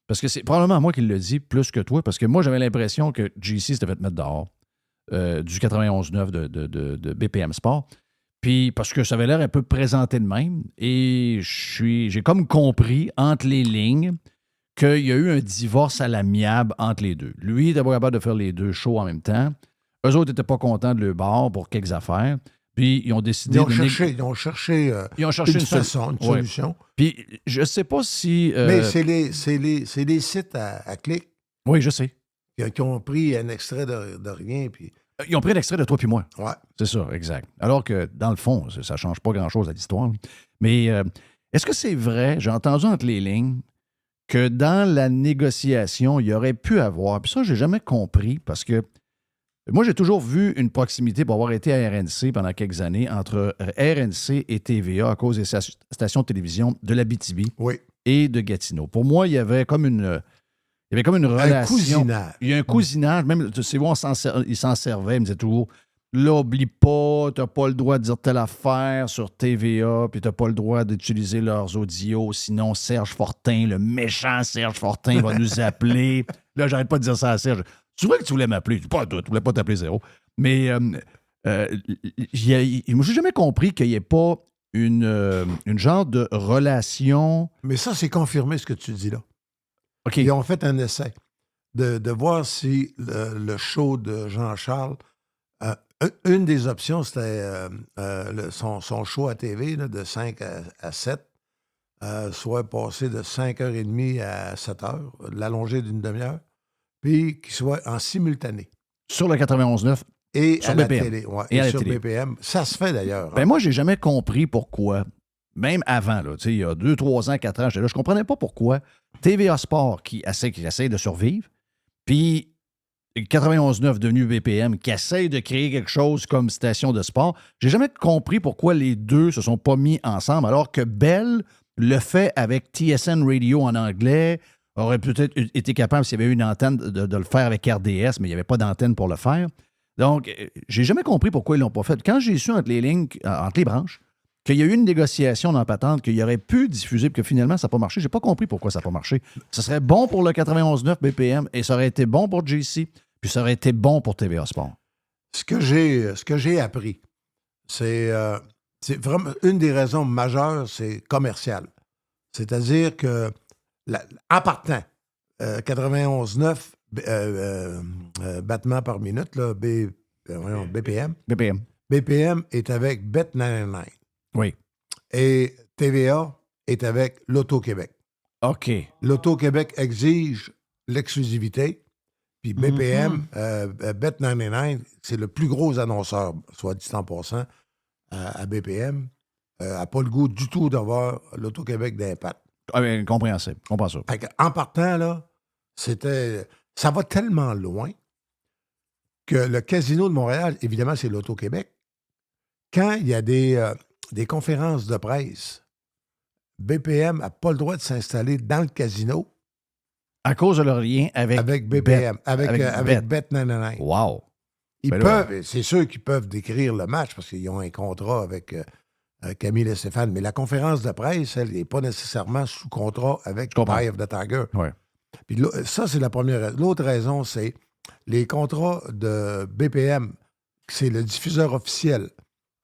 [SPEAKER 3] Parce que c'est probablement moi qui le dis plus que toi. Parce que moi, j'avais l'impression que JC s'était fait mettre dehors du 91.9 de BPM Sport. Puis parce que ça avait l'air un peu présenté de même. Et j'ai comme compris entre les lignes qu'il y a eu un divorce à l'amiable entre les deux. Lui, il était pas capable de faire les deux shows en même temps. Eux autres n'étaient pas contents de leur bord pour quelques affaires. Puis ils ont décidé
[SPEAKER 6] Ils ont cherché une solution.
[SPEAKER 3] Puis je sais pas si...
[SPEAKER 6] Mais c'est les sites à clic
[SPEAKER 3] Oui, je sais.
[SPEAKER 6] qui ont pris un extrait de rien. Puis...
[SPEAKER 3] Ils ont pris l'extrait de toi puis moi.
[SPEAKER 6] Ouais.
[SPEAKER 3] C'est ça, exact. Alors que, dans le fond, ça ne change pas grand-chose à l'histoire. Mais est-ce que c'est vrai, j'ai entendu entre les lignes, que dans la négociation, il y aurait pu avoir, puis ça, j'ai jamais compris, parce que moi, j'ai toujours vu une proximité pour avoir été à RNC pendant quelques années entre RNC et TVA à cause des stations de télévision de l'Abitibi et de Gatineau. Pour moi, il y avait comme une relation.
[SPEAKER 6] Un cousinage.
[SPEAKER 3] Il y a un cousinage. Même, tu sais, il s'en servait. Il me disait toujours, là, oublie pas, t'as pas le droit de dire telle affaire sur TVA, puis t'as pas le droit d'utiliser leurs audios, sinon Serge Fortin, le méchant Serge Fortin, va nous appeler. Là, j'arrête pas de dire ça à Serge. Tu vois que tu voulais m'appeler. Pas toi, tu voulais pas t'appeler zéro. Mais j'ai jamais compris qu'il n'y ait pas une genre de relation.
[SPEAKER 6] Mais ça, c'est confirmé ce que tu dis là.
[SPEAKER 3] OK.
[SPEAKER 6] Ils ont fait un essai de voir si le show de Jean-Charles, une des options, c'était son show à TV là, de 5 à 7, soit passé de 5h30 à 7h, l'allonger d'une demi-heure, puis qu'il soit en simultané.
[SPEAKER 3] Sur le 91.9.
[SPEAKER 6] Et
[SPEAKER 3] sur
[SPEAKER 6] à
[SPEAKER 3] BPM.
[SPEAKER 6] la télé. Ouais,
[SPEAKER 3] Et à la
[SPEAKER 6] sur
[SPEAKER 3] télé.
[SPEAKER 6] BPM. Ça se fait d'ailleurs.
[SPEAKER 3] Ben moi, j'ai jamais compris pourquoi. Même avant, là, il y a 2, 3 ans, 4 ans, j'étais là, je comprenais pas pourquoi TVA Sport qui essaie de survivre, puis 91.9 devenu BPM qui essaie de créer quelque chose comme station de sport. J'ai jamais compris pourquoi les deux se sont pas mis ensemble, alors que Bell le fait avec TSN Radio en anglais, aurait peut-être été capable, s'il y avait eu une antenne, de le faire avec RDS, mais il n'y avait pas d'antenne pour le faire. Donc, j'ai jamais compris pourquoi ils l'ont pas fait. Quand j'ai su entre les lignes, entre les branches, qu'il y a eu une négociation dans la patente, qu'il aurait pu diffuser, puis que finalement, ça n'a pas marché. J'ai pas compris pourquoi ça n'a pas marché. Ce serait bon pour le 91.9 BPM, et ça aurait été bon pour JC, puis ça aurait été bon pour TVA Sport.
[SPEAKER 6] Ce que j'ai appris, c'est vraiment une des raisons majeures, c'est commercial. C'est-à-dire que, en partant, 91,9 battements par minute, là, BPM.
[SPEAKER 3] BPM.
[SPEAKER 6] BPM est avec Bet99.
[SPEAKER 3] Oui.
[SPEAKER 6] Et TVA est avec l'Auto-Québec.
[SPEAKER 3] OK.
[SPEAKER 6] L'Auto-Québec exige l'exclusivité. Puis BPM, Bet99, c'est le plus gros annonceur, soit dit en passant, à BPM. N'a pas le goût du tout d'avoir l'Auto-Québec d'impact.
[SPEAKER 3] Ah, bien, compréhensible. Comprends ça.
[SPEAKER 6] En partant, là, ça va tellement loin que le Casino de Montréal, évidemment, c'est l'Auto-Québec. Quand il y a des conférences de presse, BPM n'a pas le droit de s'installer dans le casino
[SPEAKER 3] À cause de leur lien avec
[SPEAKER 6] BPM,
[SPEAKER 3] avec
[SPEAKER 6] avec Bet99.
[SPEAKER 3] Wow.
[SPEAKER 6] Ils
[SPEAKER 3] Ben là-
[SPEAKER 6] peuvent, c'est sûr qu'ils peuvent décrire le match parce qu'ils ont un contrat avec Camille et Stéphane, mais la conférence de presse, elle n'est pas nécessairement sous contrat avec
[SPEAKER 3] Je comprends.
[SPEAKER 6] Eye of the Tiger.
[SPEAKER 3] Ouais.
[SPEAKER 6] Puis ça, c'est la première raison. L'autre raison, c'est les contrats de BPM, c'est le diffuseur officiel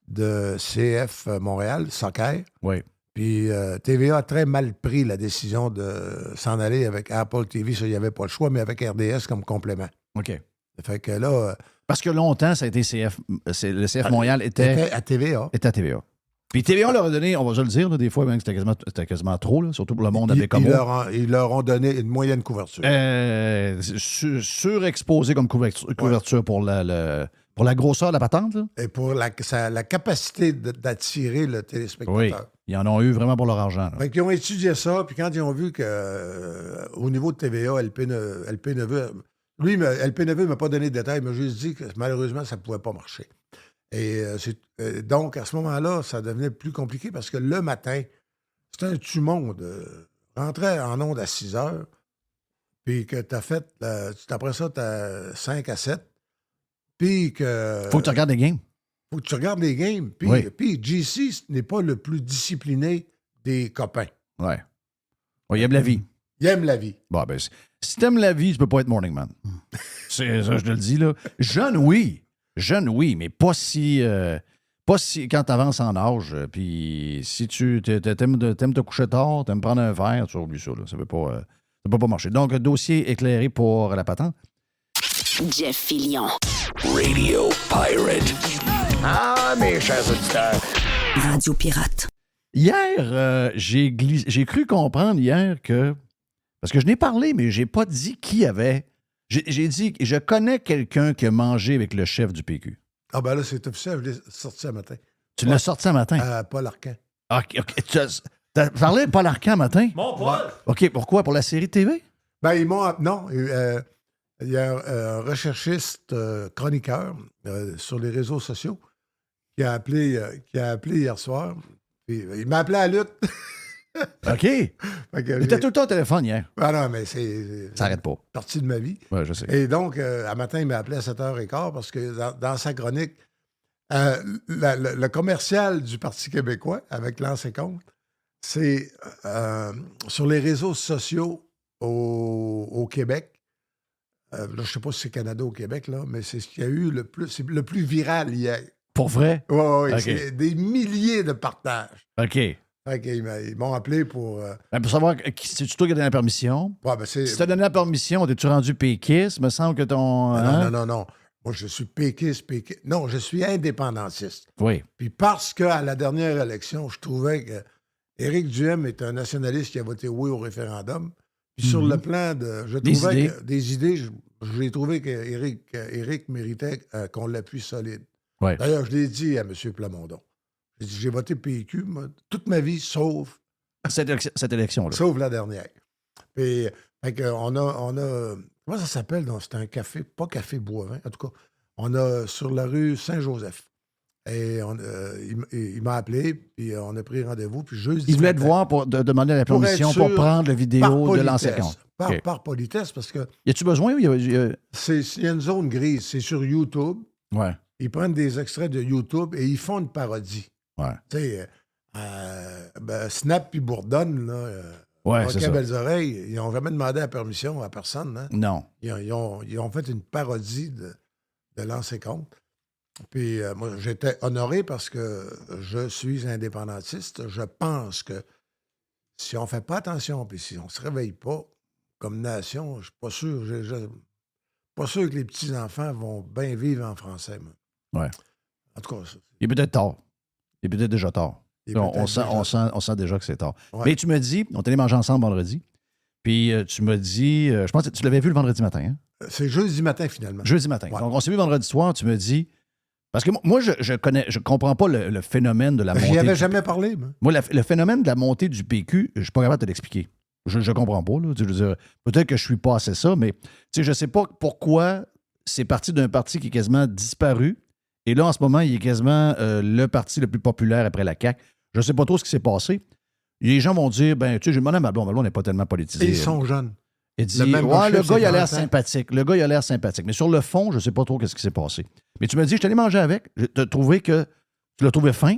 [SPEAKER 6] de CF Montréal, Soccer.
[SPEAKER 3] Oui.
[SPEAKER 6] Puis TVA a très mal pris la décision de s'en aller avec Apple TV. Ça, il n'y avait pas le choix, mais avec RDS comme complément.
[SPEAKER 3] OK.
[SPEAKER 6] Fait que là,
[SPEAKER 3] Parce que longtemps, ça a été CF. Le CF Montréal était
[SPEAKER 6] à TVA.
[SPEAKER 3] à TVA. Puis TVA leur a donné, on va se le dire, là, des fois, même, c'était quasiment trop, là, surtout pour le monde
[SPEAKER 6] Ils,
[SPEAKER 3] avec comme
[SPEAKER 6] ils leur ont donné une moyenne couverture.
[SPEAKER 3] surexposé comme couverture pour la grosseur de la patente. Là.
[SPEAKER 6] Et pour la capacité d'attirer le téléspectateur.
[SPEAKER 3] Oui. Ils en ont eu vraiment pour leur argent. Là.
[SPEAKER 6] Fait qu'ils ont étudié ça, puis quand ils ont vu que au niveau de TVA, LP Neveu, lui, LP Neveu ne m'a pas donné de détails, il m'a juste dit que malheureusement, ça ne pouvait pas marcher. Et donc, à ce moment-là, ça devenait plus compliqué parce que le matin, c'était un tu-monde. Rentrais en onde à 6 heures, puis que tu as fait, après ça, tu as 5 à 7, puis que...
[SPEAKER 3] Faut que tu regardes les games.
[SPEAKER 6] Faut que tu regardes les games. Puis,
[SPEAKER 3] Oui.
[SPEAKER 6] puis GC n'est pas le plus discipliné des copains.
[SPEAKER 3] Ouais. Ouais, il aime la vie.
[SPEAKER 6] Il aime la vie.
[SPEAKER 3] Bon, ben, si t'aimes la vie, tu peux pas être morning man. C'est ça, je te le dis, là. Jeune, oui. Jeune, oui, mais pas si quand t'avances en âge. Puis si tu t'aimes te coucher tard, t'aimes prendre un verre, tu oublies ça, là. Ça peut pas marcher. Donc, dossier éclairé pour la patente.
[SPEAKER 5] Jeff Fillion.
[SPEAKER 1] Radio Pirate. Ah, mes chers auditeurs.
[SPEAKER 5] Radio Pirate.
[SPEAKER 3] Hier, j'ai cru comprendre hier que... Parce que je n'ai parlé, mais j'ai pas dit qui avait... J'ai dit, je connais quelqu'un qui a mangé avec le chef du PQ.
[SPEAKER 6] Ah ben là, c'est officiel, je l'ai sorti ce matin.
[SPEAKER 3] Tu l'as sorti ce matin?
[SPEAKER 6] Paul Arcand.
[SPEAKER 3] OK. T'as parlé de Paul Arcand matin?
[SPEAKER 2] Mon Paul!
[SPEAKER 3] OK, pourquoi? Pour la série TV?
[SPEAKER 6] Ben, ils m'ont... Non, il y a un recherchiste chroniqueur sur les réseaux sociaux qui a appelé hier soir. Puis, il m'a appelé à la lutte.
[SPEAKER 3] OK.
[SPEAKER 6] Fait que
[SPEAKER 3] Mais t'as tout le temps au téléphone hier.
[SPEAKER 6] Ah non, mais c'est
[SPEAKER 3] Ça n'arrête pas.
[SPEAKER 6] partie de ma vie.
[SPEAKER 3] Oui, je sais.
[SPEAKER 6] Et donc, à matin, il m'a appelé à 7h15 parce que dans sa chronique, le commercial du Parti québécois, avec Lance et Compte, c'est sur les réseaux sociaux au Québec. Là, je ne sais pas si c'est Canada ou Québec, là, mais c'est ce qu'il y a eu c'est le plus viral hier.
[SPEAKER 3] Pour vrai?
[SPEAKER 6] Oui,
[SPEAKER 3] OK.
[SPEAKER 6] c'est des milliers de partages.
[SPEAKER 3] OK.
[SPEAKER 6] Fait qu'ils m'ont appelé pour...
[SPEAKER 3] Ben, pour savoir, si tu toi qui as donné la permission,
[SPEAKER 6] ouais, ben c'est...
[SPEAKER 3] si tu as donné la permission, t'es-tu rendu péquiste? Me semble que ton...
[SPEAKER 6] Non. Moi, je suis péquiste. Non, je suis indépendantiste.
[SPEAKER 3] Oui.
[SPEAKER 6] Puis parce qu'à la dernière élection, je trouvais que Éric Duhem est un nationaliste qui a voté oui au référendum. Puis sur le plan de... Je
[SPEAKER 3] Des
[SPEAKER 6] trouvais
[SPEAKER 3] idées.
[SPEAKER 6] que des idées, j'ai trouvé qu'Éric méritait qu'on l'appuie solide.
[SPEAKER 3] Ouais.
[SPEAKER 6] D'ailleurs, je l'ai dit à M. Plamondon. J'ai dit, j'ai voté PQ moi, toute ma vie, sauf
[SPEAKER 3] Cette élection-là.
[SPEAKER 6] sauf la dernière. Puis, fait qu'on a... Comment ça s'appelle? C'est un café, pas Café Boivin, en tout cas. On a sur la rue Saint-Joseph. Et il m'a appelé, puis on a pris rendez-vous. Puis jeudi
[SPEAKER 3] Il voulait te
[SPEAKER 6] matin,
[SPEAKER 3] voir pour demander la
[SPEAKER 6] Pour être
[SPEAKER 3] permission
[SPEAKER 6] sûr,
[SPEAKER 3] pour prendre la
[SPEAKER 6] par
[SPEAKER 3] vidéo de l'ancien
[SPEAKER 6] politesse.
[SPEAKER 3] compte. OK.
[SPEAKER 6] Par politesse, parce que
[SPEAKER 3] Y a-tu besoin?
[SPEAKER 6] il y a une zone grise. C'est sur YouTube.
[SPEAKER 3] Ouais.
[SPEAKER 6] Ils prennent des extraits de YouTube et ils font une parodie.
[SPEAKER 3] Ouais.
[SPEAKER 6] Tu sais, Snap puis Bourdonne, là,
[SPEAKER 3] Ouais, c'est
[SPEAKER 6] Roquet
[SPEAKER 3] ça.
[SPEAKER 6] Belles Oreilles, ils n'ont jamais demandé la permission à personne. Hein?
[SPEAKER 3] Non.
[SPEAKER 6] Ils ont fait une parodie de Lance et Compte. Puis moi, j'étais honoré parce que je suis indépendantiste. Je pense que si on ne fait pas attention, puis si on ne se réveille pas comme nation, je ne suis pas sûr. Pas sûr que les petits-enfants vont bien vivre en français. Moi.
[SPEAKER 3] Ouais.
[SPEAKER 6] En tout cas, ça.
[SPEAKER 3] Il est peut-être tard. Il est peut-être déjà tard.
[SPEAKER 6] Il est
[SPEAKER 3] On
[SPEAKER 6] peut-être
[SPEAKER 3] sent déjà que c'est tard.
[SPEAKER 6] Ouais.
[SPEAKER 3] Mais tu me dis, on est allé manger ensemble vendredi. Puis tu me dis, je pense que tu l'avais vu le vendredi matin. Hein?
[SPEAKER 6] C'est jeudi matin, finalement.
[SPEAKER 3] Jeudi matin.
[SPEAKER 6] Ouais.
[SPEAKER 3] Donc on s'est vu vendredi soir, tu me dis. Parce que moi, je comprends pas le phénomène de la montée.
[SPEAKER 6] J'y avais jamais parlé, moi.
[SPEAKER 3] Moi, le phénomène de la montée du PQ, je ne suis pas capable de te l'expliquer. Je comprends pas. Là. Je veux dire, peut-être que je suis pas assez ça, mais je ne sais pas pourquoi c'est parti d'un parti qui est quasiment disparu. Et là, en ce moment, il est quasiment le parti le plus populaire après la CAQ. Je ne sais pas trop ce qui s'est passé. Les gens vont dire, ben, tu sais, j'ai demandé à ma blonde. Ma blonde n'est pas tellement politisée.
[SPEAKER 6] Et ils sont jeunes.
[SPEAKER 3] Elle dit,
[SPEAKER 6] Le même
[SPEAKER 3] ouais, le
[SPEAKER 6] chef,
[SPEAKER 3] gars, il a l'air
[SPEAKER 6] 50 ans.
[SPEAKER 3] sympathique. Le gars, il a l'air sympathique. Mais sur le fond, je ne sais pas trop ce qui s'est passé. Mais tu me dis, je suis allé manger avec. Tu l'as trouvé fin.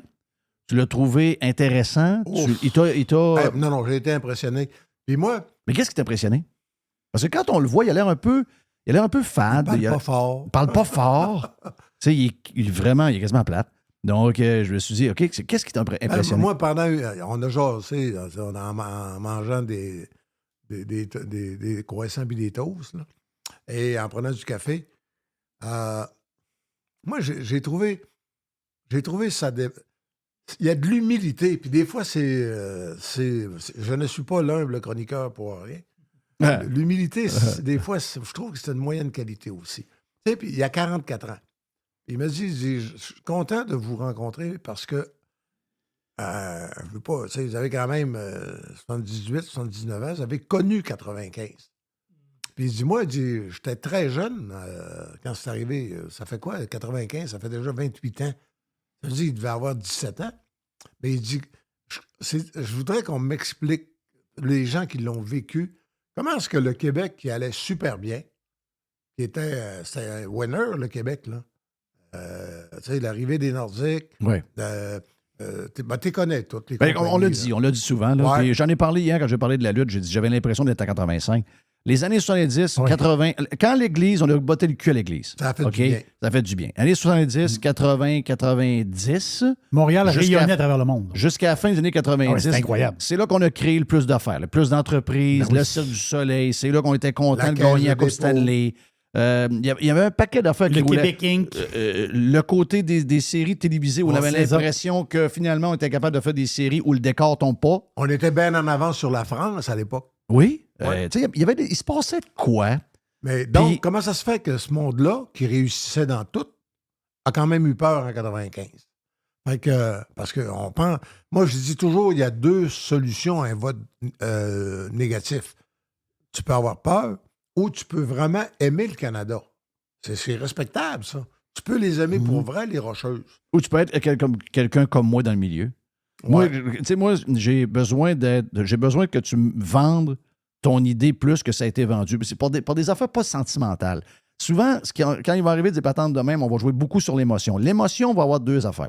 [SPEAKER 3] Tu l'as trouvé intéressant.
[SPEAKER 6] Ouf.
[SPEAKER 3] Il t'a.
[SPEAKER 6] Non, j'ai été impressionné. Puis moi,
[SPEAKER 3] Mais qu'est-ce qui t'a impressionné? Parce que quand on le voit, il a l'air un peu fade.
[SPEAKER 6] il parle pas fort.
[SPEAKER 3] Il parle pas fort. Tu sais, il est quasiment plate. Donc, je me suis dit, OK, qu'est-ce qui t'a impressionné?
[SPEAKER 6] Moi, on a jasé en mangeant des croissants et des toasts, là, et en prenant du café. Moi, j'ai trouvé ça... Il y a de l'humilité, puis des fois, je ne suis pas l'humble chroniqueur pour rien. L'humilité, des fois, je trouve que c'est une moyenne qualité aussi. Tu sais, puis il y a 44 ans. Il m'a dit, je suis content de vous rencontrer parce que je veux pas, tu sais, vous avez quand même 78, 79 ans, vous avez connu 95. Puis il dit, moi, j'étais très jeune quand c'est arrivé. Ça fait quoi, 95? Ça fait déjà 28 ans. Ça veut dire qu'il devait avoir 17 ans. Mais il dit, je voudrais qu'on m'explique, les gens qui l'ont vécu, comment est-ce que le Québec, qui allait super bien, c'était un winner, le Québec, là. Tu sais, l'arrivée des Nordiques.
[SPEAKER 3] Oui.
[SPEAKER 6] Tu connais toutes les
[SPEAKER 3] Ben,
[SPEAKER 6] compagnies,
[SPEAKER 3] on l'a dit souvent. Là.
[SPEAKER 6] Ouais.
[SPEAKER 3] Puis j'en ai parlé hier quand j'ai parlé de la lutte. J'ai dit j'avais l'impression d'être à 85. Les années 70,
[SPEAKER 4] Oui.
[SPEAKER 3] 80, quand l'Église, on a botté le cul à l'Église.
[SPEAKER 6] Ça a fait
[SPEAKER 3] OK?
[SPEAKER 6] du bien.
[SPEAKER 3] Ça fait du bien. Années 70, 80, 90,
[SPEAKER 4] Montréal
[SPEAKER 3] Jusqu'à-
[SPEAKER 4] rayonnait à travers le monde.
[SPEAKER 3] jusqu'à la fin des années 90.
[SPEAKER 4] Ah ouais, c'est incroyable.
[SPEAKER 3] C'est là qu'on a créé le plus d'affaires, le plus d'entreprises,
[SPEAKER 4] Ben oui.
[SPEAKER 3] le Cirque du Soleil. C'est là qu'on était content
[SPEAKER 6] La
[SPEAKER 3] de
[SPEAKER 6] Caisse
[SPEAKER 3] gagner
[SPEAKER 6] de
[SPEAKER 3] à Coupe
[SPEAKER 6] dépôt.
[SPEAKER 3] Stanley. Il y avait un paquet d'affaires qui
[SPEAKER 4] Le
[SPEAKER 3] roulaient.
[SPEAKER 4] Québec Inc.
[SPEAKER 3] Le côté des séries télévisées où on
[SPEAKER 4] Ouais,
[SPEAKER 3] avait
[SPEAKER 4] c'est ça.
[SPEAKER 3] l'impression que finalement on était capable de faire des séries où le décor tombe pas.
[SPEAKER 6] On était bien en avance sur la France à l'époque.
[SPEAKER 3] Oui.
[SPEAKER 6] Ouais.
[SPEAKER 3] Tu sais, il se passait de quoi?
[SPEAKER 6] Mais donc,
[SPEAKER 3] Puis-
[SPEAKER 6] comment ça se fait que ce monde-là, qui réussissait dans tout, a quand même eu peur en 95? Fait que, parce qu'on pense... Moi, je dis toujours, il y a deux solutions à un vote négatif. Tu peux avoir peur ou tu peux vraiment aimer le Canada. C'est respectable, ça. Tu peux les aimer pour vrai, les Rocheuses.
[SPEAKER 3] Ou tu peux être quelqu'un comme moi dans le milieu.
[SPEAKER 6] Ouais.
[SPEAKER 3] Moi, j'ai besoin que tu me vendes ton idée plus que ça a été vendu. C'est pour des affaires pas sentimentales. Souvent, quand il va arriver des patentes de même, on va jouer beaucoup sur l'émotion. L'émotion va avoir deux affaires.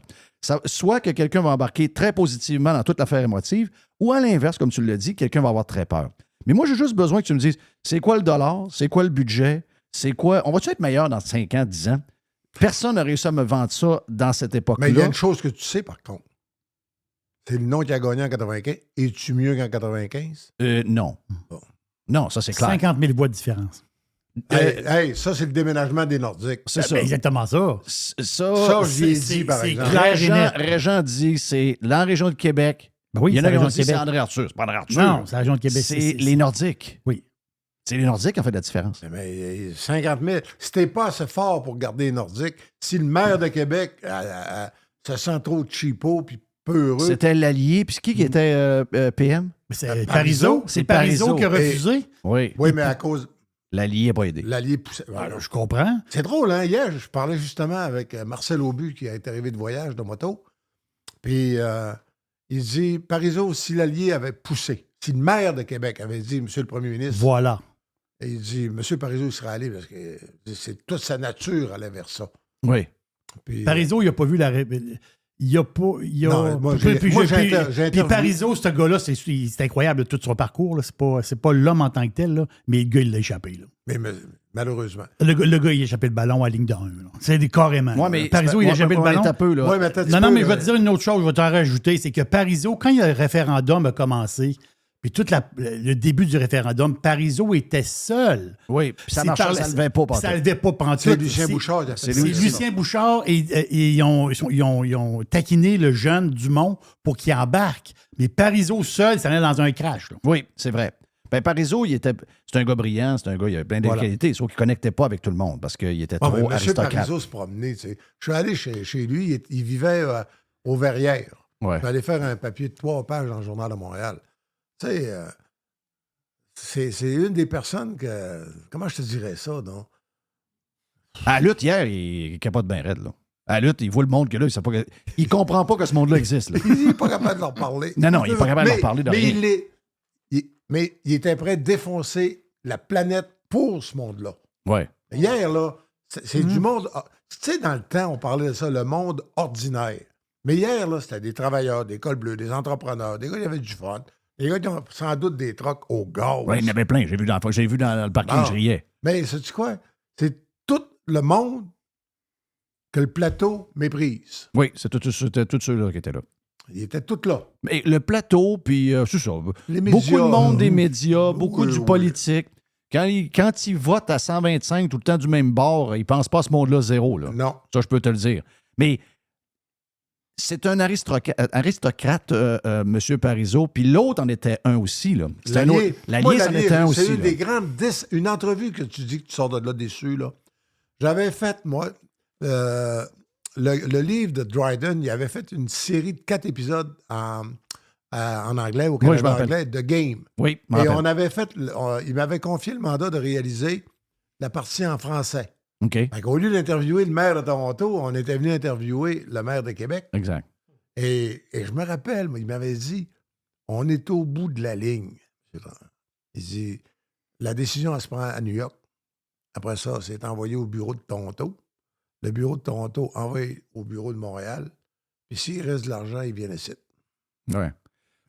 [SPEAKER 3] Soit que quelqu'un va embarquer très positivement dans toute l'affaire émotive, ou à l'inverse, comme tu l'as dit, quelqu'un va avoir très peur. Mais moi, j'ai juste besoin que tu me dises, c'est quoi le dollar? C'est quoi le budget? C'est quoi? On va-tu être meilleur dans 5 ans, 10 ans? Personne n'a réussi à me vendre ça dans cette époque-là.
[SPEAKER 6] Mais il y a une chose que tu sais, par contre. C'est le nom qui a gagné en 95. Es-tu mieux qu'en 95?
[SPEAKER 3] Non.
[SPEAKER 6] Bon.
[SPEAKER 3] Non, ça, c'est clair.
[SPEAKER 4] 50 000 voix de différence.
[SPEAKER 6] Hey, ça, c'est le déménagement des Nordiques.
[SPEAKER 3] C'est ça.
[SPEAKER 4] Ben, exactement ça.
[SPEAKER 6] Ça, j'y ai dit, par
[SPEAKER 4] c'est
[SPEAKER 6] exemple.
[SPEAKER 4] clair et net.
[SPEAKER 3] Régent dit c'est la région de Québec.
[SPEAKER 4] Ben oui,
[SPEAKER 3] Il y en
[SPEAKER 4] c'est
[SPEAKER 3] a
[SPEAKER 4] la
[SPEAKER 3] qui ont
[SPEAKER 4] région de
[SPEAKER 3] dit c'est
[SPEAKER 4] Québec.
[SPEAKER 3] André Arthur. C'est pas André Arthur.
[SPEAKER 4] Non, c'est la région de Québec.
[SPEAKER 3] C'est les Nordiques.
[SPEAKER 4] Oui.
[SPEAKER 3] C'est les Nordiques qui ont fait la différence.
[SPEAKER 6] Mais 50 000, si t'es pas assez fort pour garder les Nordiques, si le maire de Québec se sent trop cheapo puis peureux,
[SPEAKER 3] C'était l'allié. Puis qui était PM?
[SPEAKER 4] Mais c'est
[SPEAKER 6] Parizeau.
[SPEAKER 4] C'est Parizeau qui a
[SPEAKER 6] Et-
[SPEAKER 4] refusé.
[SPEAKER 3] Oui.
[SPEAKER 6] oui, mais à cause
[SPEAKER 3] L'allié n'a pas aidé.
[SPEAKER 6] l'allié poussait.
[SPEAKER 4] Alors, je comprends.
[SPEAKER 6] C'est drôle, hein? Hier, je parlais justement avec Marcel Aubu, qui est arrivé de voyage de moto. Puis il dit, Parizeau, si l'allié avait poussé, si le maire de Québec avait dit, Monsieur le Premier ministre,
[SPEAKER 4] Voilà.
[SPEAKER 6] et il dit, Monsieur Parizeau, il serait allé parce que c'est toute sa nature allait vers ça.
[SPEAKER 3] Oui.
[SPEAKER 6] Puis,
[SPEAKER 4] Parizeau, il n'a pas vu la. Il n'y a pas.
[SPEAKER 6] Non, moi, j'ai interviewé.
[SPEAKER 4] Puis Parizeau, ce gars-là, c'est incroyable tout son parcours. Là. C'est pas l'homme en tant que tel, là, mais le gars, il l'a échappé. Là.
[SPEAKER 6] Mais malheureusement.
[SPEAKER 4] Le gars, il a échappé le ballon à la ligne de 1. C'est carrément.
[SPEAKER 3] Ouais, mais
[SPEAKER 4] Parizeau, il a échappé le ballon.
[SPEAKER 3] Un peu, là.
[SPEAKER 6] Ouais, mais attends un petit
[SPEAKER 4] Non,
[SPEAKER 6] peu,
[SPEAKER 4] mais je vais te dire une autre chose, je vais t'en rajouter, c'est que Parizeau, quand le référendum a commencé, Puis tout le début du référendum, Parizeau était seul.
[SPEAKER 3] Oui, puis ça
[SPEAKER 4] C'est
[SPEAKER 3] marchait,
[SPEAKER 4] par-
[SPEAKER 3] ça ne levait pas.
[SPEAKER 4] Ça ne levait pas pantoute.
[SPEAKER 6] C'est Lucien Bouchard.
[SPEAKER 3] c'est
[SPEAKER 4] C'est Lucien Bouchard et ils ont taquiné le jeune Dumont pour qu'il embarque. Mais Parizeau seul, ça allait dans un crash. Là.
[SPEAKER 3] Oui, c'est vrai. Ben, Parizeau, c'est un gars brillant, c'est un gars, il a plein de qualités, sauf qu'il ne connectait pas avec tout le monde parce qu'il était trop
[SPEAKER 6] M.
[SPEAKER 3] aristocrate.
[SPEAKER 6] Parizeau se promenait. Tu sais. Je suis allé chez lui, il vivait au Verrières.
[SPEAKER 3] Ouais.
[SPEAKER 6] Je suis allé faire un papier de 3 pages dans le Journal de Montréal. Tu sais, c'est une des personnes que... Comment je te dirais ça, non?
[SPEAKER 3] À la lutte, hier, il capote bien raide. Là. À la lutte, il voit le monde que là, il comprend pas que ce monde-là existe. Là.
[SPEAKER 6] Il n'est pas capable de leur parler.
[SPEAKER 3] Non, il n'est pas capable de leur parler de rien.
[SPEAKER 6] Mais il était prêt à défoncer la planète pour ce monde-là.
[SPEAKER 3] Ouais.
[SPEAKER 6] Hier, là, c'est du monde... Tu sais, dans le temps, on parlait de ça, le monde ordinaire. Mais hier, là, c'était des travailleurs, des cols bleus, des entrepreneurs, des gars qui avaient du fun, des gars qui ont sans doute des trucks au gaz.
[SPEAKER 3] Ouais, il y en avait plein. J'ai vu dans le parking,
[SPEAKER 6] Bon.
[SPEAKER 3] je riais.
[SPEAKER 6] Mais sais-tu quoi? C'est tout le monde que le plateau méprise.
[SPEAKER 3] Oui, c'était tous ceux-là qui étaient là.
[SPEAKER 6] Ils étaient tous là.
[SPEAKER 3] Mais le plateau, puis c'est ça.
[SPEAKER 6] Les
[SPEAKER 3] Beaucoup
[SPEAKER 6] médias,
[SPEAKER 3] de monde des médias, beaucoup
[SPEAKER 6] oui,
[SPEAKER 3] du
[SPEAKER 6] oui.
[SPEAKER 3] politique. Quand ils votent à 125 tout le temps du même bord, ils ne pensent pas à ce monde-là zéro. Là.
[SPEAKER 6] Non.
[SPEAKER 3] Ça, je peux te le dire. Mais c'est un aristocrate, M. Parizeau, puis l'autre en était un aussi. Là. C'était un autre. L'allié, c'en était un aussi.
[SPEAKER 6] C'est une
[SPEAKER 3] là.
[SPEAKER 6] des grandes... Une entrevue que tu dis que tu sors de là déçu, là. J'avais fait, moi, le livre de Dryden, il avait fait une série de 4 épisodes en anglais, au
[SPEAKER 3] Oui, je
[SPEAKER 6] Canada
[SPEAKER 3] m'en
[SPEAKER 6] anglais, de Game.
[SPEAKER 3] Oui, je m'en
[SPEAKER 6] Et
[SPEAKER 3] rappelle.
[SPEAKER 6] on avait fait... il m'avait confié le mandat de réaliser la partie en français.
[SPEAKER 3] OK,
[SPEAKER 6] Au lieu d'interviewer le maire de Toronto, on était venu interviewer le maire de Québec.
[SPEAKER 3] exact.
[SPEAKER 6] Et je me rappelle, il m'avait dit, on est au bout de la ligne. Il dit, la décision, elle se prend à New York. Après ça, c'est envoyé au bureau de Toronto. Le bureau de Toronto envoie au bureau de Montréal. Puis s'il reste de l'argent, ils viennent ici.
[SPEAKER 3] Ouais.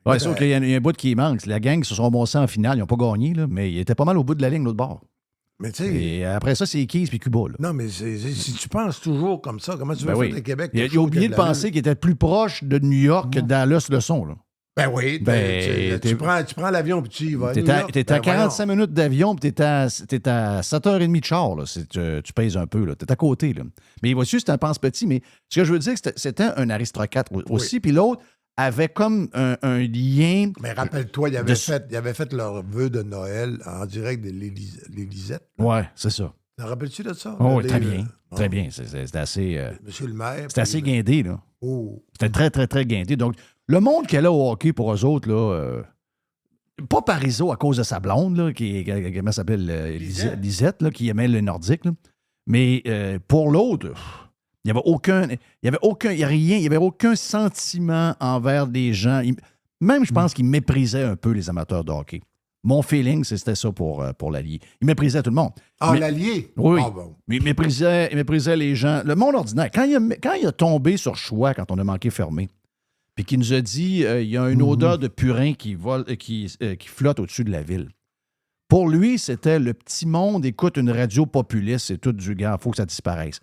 [SPEAKER 3] Ouais, c'est sûr qu'il y a un bout qui manque. La gang se sont bossés en finale. Ils n'ont pas gagné, là, mais ils étaient pas mal au bout de la ligne, l'autre bord.
[SPEAKER 6] Mais tu sais,
[SPEAKER 3] Et après ça, c'est Keys puis Cuba. Là.
[SPEAKER 6] non, mais si tu penses toujours comme ça, comment tu veux
[SPEAKER 3] Ben
[SPEAKER 6] faire
[SPEAKER 3] oui.
[SPEAKER 6] le Québec?
[SPEAKER 3] Il a oublié de penser qu'il était plus proche de New York que Dallas le son. Là.
[SPEAKER 6] Ben oui, tu prends l'avion puis tu y vas.
[SPEAKER 3] T'es à 45 minutes d'avion puis t'es à 7h30 de char. Là. Tu pèses un peu. T'es à côté. Là. Mais vois-tu, c'est un pense petit. Mais ce que je veux dire, c'est que c'était un aristocrate aussi. Puis l'autre avait comme un lien.
[SPEAKER 6] Mais rappelle-toi, ils avaient fait leur vœu de Noël en direct de l'Élisette.
[SPEAKER 3] Ouais, c'est ça.
[SPEAKER 6] T'en rappelles-tu de ça?
[SPEAKER 3] Oh, très bien. Très bien. C'était assez.
[SPEAKER 6] Monsieur le maire.
[SPEAKER 3] C'était assez guindé, là.
[SPEAKER 6] Oh.
[SPEAKER 3] C'était très, très, très guindé. Donc, le monde qu'elle a au hockey pour eux autres, là, pas Parizeau à cause de sa blonde, là, comment s'appelle Lisette, là, qui aimait le nordique, là. Mais pour l'autre, il n'y avait aucun sentiment envers des gens. Même, je pense qu'il méprisait un peu les amateurs de hockey. Mon feeling, c'était ça pour l'allié. Il méprisait tout le monde.
[SPEAKER 6] Ah,
[SPEAKER 3] Mais-
[SPEAKER 6] l'allié?
[SPEAKER 3] Oui.
[SPEAKER 6] Ah, bon.
[SPEAKER 3] Mais il méprisait les gens. Le monde ordinaire. Quand il a tombé sur Choix, quand on a manqué fermé, puis qu'il nous a dit il y a une odeur de purin qui flotte au-dessus de la ville. Pour lui, c'était le petit monde écoute une radio populiste, c'est tout du gars, il faut que ça disparaisse.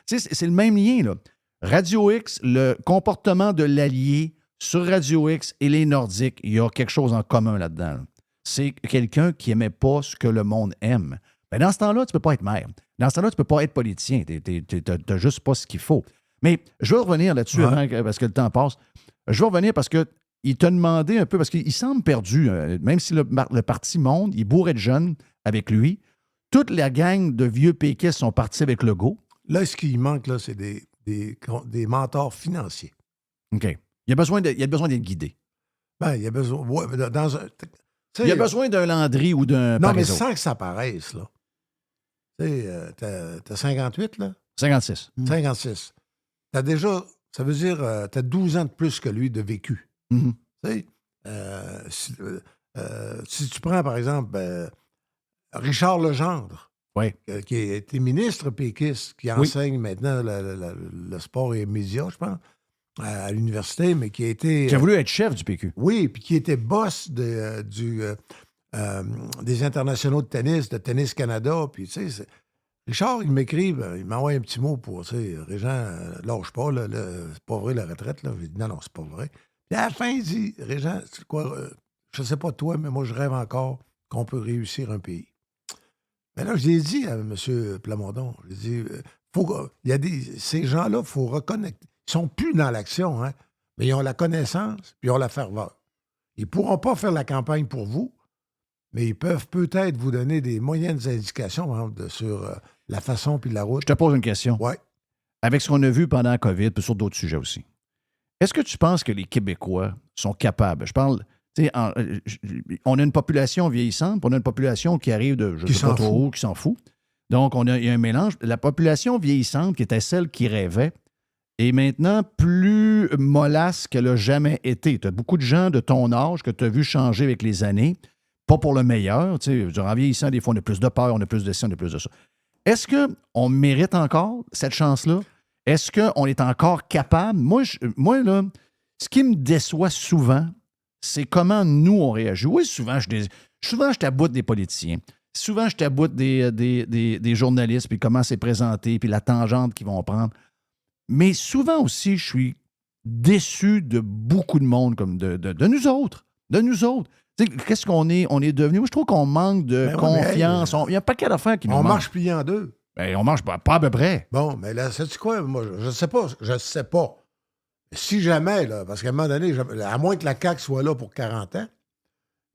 [SPEAKER 3] C'est le même lien, là. Radio X, le comportement de l'allié sur Radio X et les Nordiques, il y a quelque chose en commun là-dedans. Là. C'est quelqu'un qui n'aimait pas ce que le monde aime. Ben dans ce temps-là, tu ne peux pas être maire. Dans ce temps-là, tu ne peux pas être politicien. Tu n'as juste pas ce qu'il faut. Mais je veux revenir là-dessus parce que le temps passe. Je veux revenir parce qu'il t'a demandé un peu, parce qu'il semble perdu, même si le parti monte, il est bourré de jeunes avec lui. Toute la gang de vieux péquistes sont partis avec Legault.
[SPEAKER 6] Là, ce qui manque, là, c'est des mentors financiers.
[SPEAKER 3] OK. Il a besoin d'être guidé.
[SPEAKER 6] Ben, il y a besoin... Ouais, dans un...
[SPEAKER 3] Il y a besoin d'un Landry ou d'un
[SPEAKER 6] Non, mais
[SPEAKER 3] Parizeau.
[SPEAKER 6] sans que ça paraisse, là. Tu sais, t'as 58, là?
[SPEAKER 3] 56.
[SPEAKER 6] 56. T'as déjà... Ça veut dire t'as 12 ans de plus que lui de vécu.
[SPEAKER 3] Mhm.
[SPEAKER 6] Tu sais, si tu prends, par exemple, Richard Legendre,
[SPEAKER 3] Oui.
[SPEAKER 6] qui a été ministre péquiste, qui enseigne maintenant le sport et les médias, je pense, à l'université, mais qui a été...
[SPEAKER 3] Qui a voulu être chef du PQ.
[SPEAKER 6] Oui, puis qui était boss des internationaux de Tennis Canada, puis tu sais... Richard, il m'écrit, il m'envoie un petit mot pour, tu sais, Régent, lâche pas, c'est pas vrai la retraite, là. J'ai dit, non, c'est pas vrai. Puis à la fin, il dit, Régent, c'est quoi, je ne sais pas toi, mais moi, je rêve encore qu'on peut réussir un pays. Mais là, je l'ai dit à M. Plamondon, j'ai dit, ces gens-là, il faut reconnecter. Ils ne sont plus dans l'action, hein, mais ils ont la connaissance, puis ils ont la ferveur. Ils ne pourront pas faire la campagne pour vous, mais ils peuvent peut-être vous donner des moyennes indications par exemple, sur la façon puis la route.
[SPEAKER 3] Je te pose une question.
[SPEAKER 6] Oui.
[SPEAKER 3] Avec ce qu'on a vu pendant la COVID, puis sur d'autres sujets aussi, est-ce que tu penses que les Québécois sont capables? Je parle, tu sais, on a une population vieillissante, puis on a une population qui arrive de, je ne sais pas trop où, qui s'en fout. Donc, il y a un mélange. La population vieillissante, qui était celle qui rêvait, est maintenant plus mollasse qu'elle n'a jamais été. Tu as beaucoup de gens de ton âge que tu as vu changer avec les années, pas pour le meilleur. Tu sais, en vieillissant, des fois, on a plus de peur, on a plus de ci, on a plus de ça. Est-ce qu'on mérite encore cette chance-là? Est-ce qu'on est encore capable? Moi, là, ce qui me déçoit souvent, c'est comment nous, on réagit. Oui, souvent, je t'aboute des politiciens. Souvent, je t'aboute des journalistes, puis comment c'est présenté, puis la tangente qu'ils vont prendre. Mais souvent aussi, je suis déçu de beaucoup de monde, comme de nous autres. De nous autres. Qu'est-ce qu'on est? On est devenu. Moi, je trouve qu'on manque de confiance. Il y a un paquet d'affaires qui nous manquent.
[SPEAKER 6] On marche plié en deux.
[SPEAKER 3] Ben, on marche pas à peu près.
[SPEAKER 6] Bon, mais là, sais-tu quoi? Moi, je sais pas. Je sais pas. Si jamais, là, parce qu'à un moment donné, à moins que la CAQ soit là pour 40 ans, à un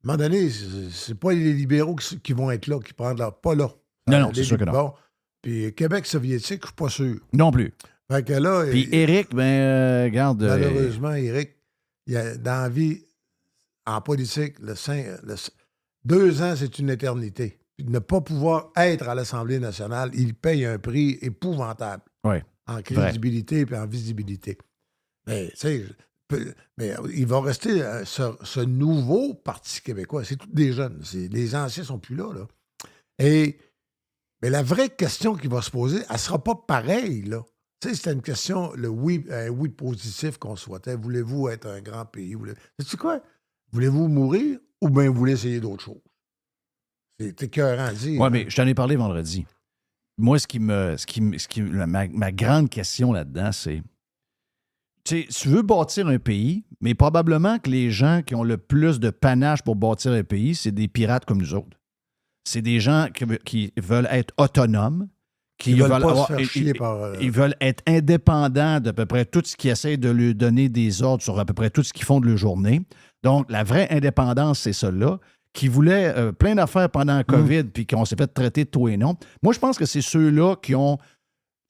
[SPEAKER 6] moment donné, c'est pas les libéraux qui vont être là, qui prennent là. Pas là.
[SPEAKER 3] Non, c'est sûr que non.
[SPEAKER 6] Bon. Puis Québec soviétique, je suis pas sûr.
[SPEAKER 3] Non plus.
[SPEAKER 6] Fait que là...
[SPEAKER 3] Puis Éric, regarde...
[SPEAKER 6] Malheureusement, Éric, dans la vie, en politique, 2 ans, c'est une éternité. Puis de ne pas pouvoir être à l'Assemblée nationale, il paye un prix épouvantable.
[SPEAKER 3] Oui.
[SPEAKER 6] En crédibilité et en visibilité. Mais, tu sais, il va rester ce nouveau Parti québécois. C'est tous des jeunes. Les anciens ne sont plus là. Mais la vraie question qui va se poser, elle ne sera pas pareille, là. Tu sais, c'était une question, un oui positif qu'on souhaitait. Voulez-vous être un grand pays? Sais-tu quoi? Voulez-vous mourir ou bien vous voulez essayer d'autres choses? C'est écœurant à dire.
[SPEAKER 3] Oui, mais je t'en ai parlé vendredi. Moi, ma grande question là-dedans, c'est... Tu veux bâtir un pays, mais probablement que les gens qui ont le plus de panache pour bâtir un pays, c'est des pirates comme nous autres. C'est des gens qui veulent être autonomes,
[SPEAKER 6] Ils
[SPEAKER 3] veulent être indépendants d'à peu près tout ce qui essaie de lui donner des ordres sur à peu près tout ce qu'ils font de leur journée. Donc, la vraie indépendance, c'est celle-là, qui voulaient plein d'affaires pendant la COVID puis qu'on s'est fait traiter de tout et non. Moi, je pense que c'est ceux-là qui ont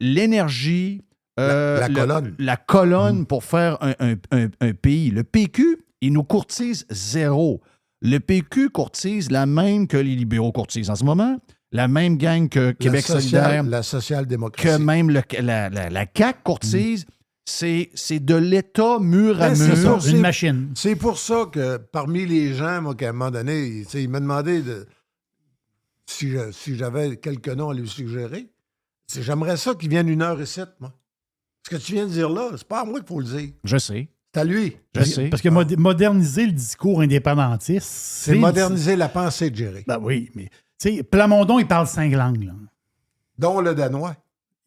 [SPEAKER 3] l'énergie... la colonne pour faire un pays. Le PQ, il nous courtise zéro. Le PQ courtise la même que les libéraux courtisent en ce moment, la même gang que Québec solidaire.
[SPEAKER 6] La social-démocratie.
[SPEAKER 3] Que même la CAQ courtise. C'est de l'État mur à mur.
[SPEAKER 4] C'est une machine.
[SPEAKER 6] C'est pour ça que parmi les gens, moi, qu'à un moment donné, il m'a demandé si j'avais quelques noms à lui suggérer. J'aimerais ça qu'il vienne 1h07, moi. Ce que tu viens de dire là, c'est pas à moi qu'il faut le dire.
[SPEAKER 3] Je sais.
[SPEAKER 6] C'est à lui.
[SPEAKER 3] Je sais.
[SPEAKER 4] Parce que moderniser le discours indépendantiste,
[SPEAKER 6] c'est moderniser la pensée de Jerry.
[SPEAKER 4] Ben oui, mais tu sais, Plamondon, il parle 5 langues. Là.
[SPEAKER 6] Dont le danois.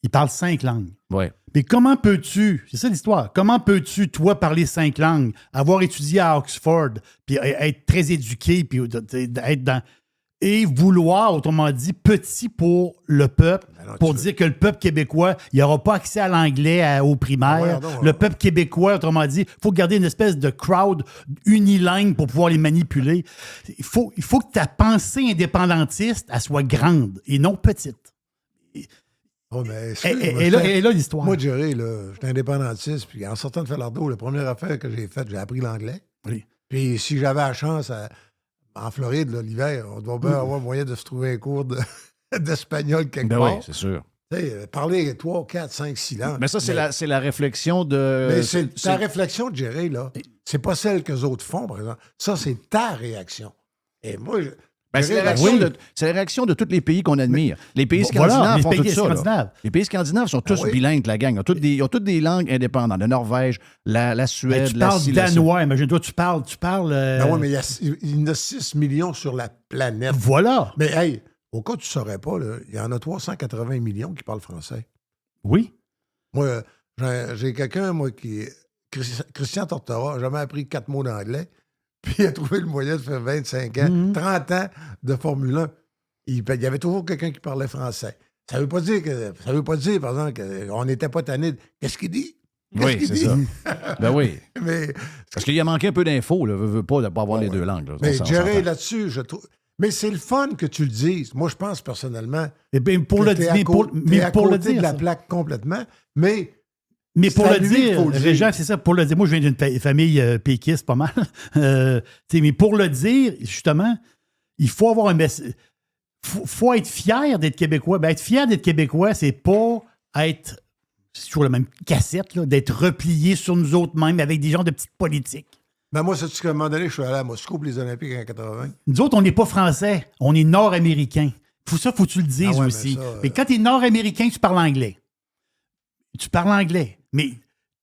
[SPEAKER 4] Il parle 5 langues.
[SPEAKER 3] Oui.
[SPEAKER 4] Mais comment peux-tu, c'est ça l'histoire, comment peux-tu, toi, parler 5 langues, avoir étudié à Oxford, puis être très éduqué, puis être dans... Et vouloir, autrement dit, petit pour le peuple, pour dire que le peuple québécois, il n'aura pas accès à l'anglais au primaire. Le peuple québécois, autrement dit, il faut garder une espèce de crowd unilingue pour pouvoir les manipuler. Il faut que ta pensée indépendantiste, elle soit grande et non petite.
[SPEAKER 6] Oh, mais
[SPEAKER 4] et là, l'histoire.
[SPEAKER 6] Moi, Jerry, j'étais indépendantiste, puis en sortant de Falardeau, la première affaire que j'ai faite, j'ai appris l'anglais.
[SPEAKER 4] Oui.
[SPEAKER 6] Puis si j'avais la chance... En Floride, là, l'hiver, on doit bien avoir moyen de se trouver un cours d'espagnol quelque part.
[SPEAKER 3] Oui, c'est sûr.
[SPEAKER 6] Parler 3, 4, 5, 6 langues.
[SPEAKER 3] Mais ça, c'est la réflexion de...
[SPEAKER 6] Mais c'est ta réflexion de Jerry, là. C'est pas celle que les autres font, par exemple. Ça, c'est ta réaction. Et moi...
[SPEAKER 3] c'est la réaction de tous les pays qu'on admire. Les pays scandinaves font tout ça. Les pays scandinaves sont tous bilingues, la gang. Ils ont toutes des langues indépendantes. La Norvège, la Suède,
[SPEAKER 4] tu parles danois. Imagine-toi, tu parles...
[SPEAKER 6] Ben oui, mais il y en a 6 millions sur la planète.
[SPEAKER 4] Voilà.
[SPEAKER 6] Mais hey, au cas où tu ne saurais pas, il y en a 380 millions qui parlent français.
[SPEAKER 4] Oui.
[SPEAKER 6] Moi, j'ai quelqu'un, moi, qui est... Christian Tortora, n'a jamais appris 4 mots d'anglais. puis il a trouvé le moyen de faire 25 ans, 30 ans de Formule 1. Il y avait toujours quelqu'un qui parlait français. Ça veut pas dire, par exemple, qu'on n'était pas tanné. Qu'est-ce qu'il dit?
[SPEAKER 3] Oui, c'est ça. Ben oui.
[SPEAKER 6] Mais,
[SPEAKER 3] Parce qu'il a manqué un peu d'infos, là. Veut pas de pas avoir les deux langues. Là.
[SPEAKER 6] mais
[SPEAKER 3] On
[SPEAKER 6] Jerry,
[SPEAKER 3] s'entend.
[SPEAKER 6] là-dessus, je trouve. Mais c'est le fun que tu le dises. Moi, je pense personnellement.
[SPEAKER 4] Et bien, pour le dire,
[SPEAKER 6] t'es à
[SPEAKER 4] pour le
[SPEAKER 6] côté
[SPEAKER 4] dire.
[SPEAKER 6] de la
[SPEAKER 4] ça.
[SPEAKER 6] plaque complètement. Mais
[SPEAKER 4] Mais pour
[SPEAKER 6] c'est à
[SPEAKER 4] le
[SPEAKER 6] lui qu'il
[SPEAKER 4] dire,
[SPEAKER 6] faut le dire.
[SPEAKER 4] Régent, c'est ça, pour le dire. Moi, je viens d'une famille péquiste, pas mal. Mais pour le dire, justement, il faut avoir un message. Faut être fier d'être Québécois. Ben, être fier d'être Québécois, c'est pas être, c'est toujours la même cassette, là, d'être replié sur nous autres mêmes avec des gens de petites politiques.
[SPEAKER 6] ben moi, c'est qu'à un moment donné, je suis allé à Moscou pour les Olympiques en 80.
[SPEAKER 4] Nous autres, on n'est pas français, on est nord-américains. Faut que tu le dises
[SPEAKER 6] Ah ouais,
[SPEAKER 4] aussi.
[SPEAKER 6] mais ça,
[SPEAKER 4] Mais quand tu es nord-américain, tu parles anglais. Tu parles anglais. Mais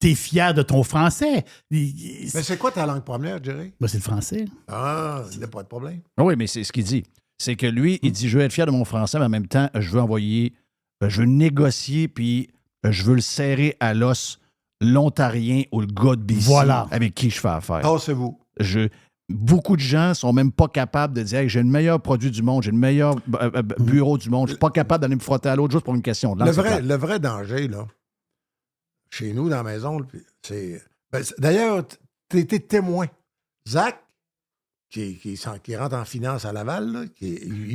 [SPEAKER 4] tu es fier de ton français.
[SPEAKER 6] Mais c'est quoi ta langue première, Jerry?
[SPEAKER 4] Ben, c'est le français.
[SPEAKER 6] Ah, il n'y a pas de problème.
[SPEAKER 3] Ah oui, mais c'est ce qu'il dit. C'est que lui, il dit, je veux être fier de mon français, mais en même temps, je veux négocier, puis je veux le serrer à l'os l'Ontarien ou le gars de BC
[SPEAKER 4] Voilà.
[SPEAKER 3] avec qui je fais affaire.
[SPEAKER 6] Tassez-vous.
[SPEAKER 3] Beaucoup de gens sont même pas capables de dire hey, j'ai le meilleur produit du monde, j'ai le meilleur bureau du monde, je suis pas capable d'aller me frotter à l'autre juste pour une question de langue.
[SPEAKER 6] Le vrai danger, là, chez nous, dans la maison, là, c'est. D'ailleurs, tu étais témoin. Zach, qui rentre en finance à Laval, là,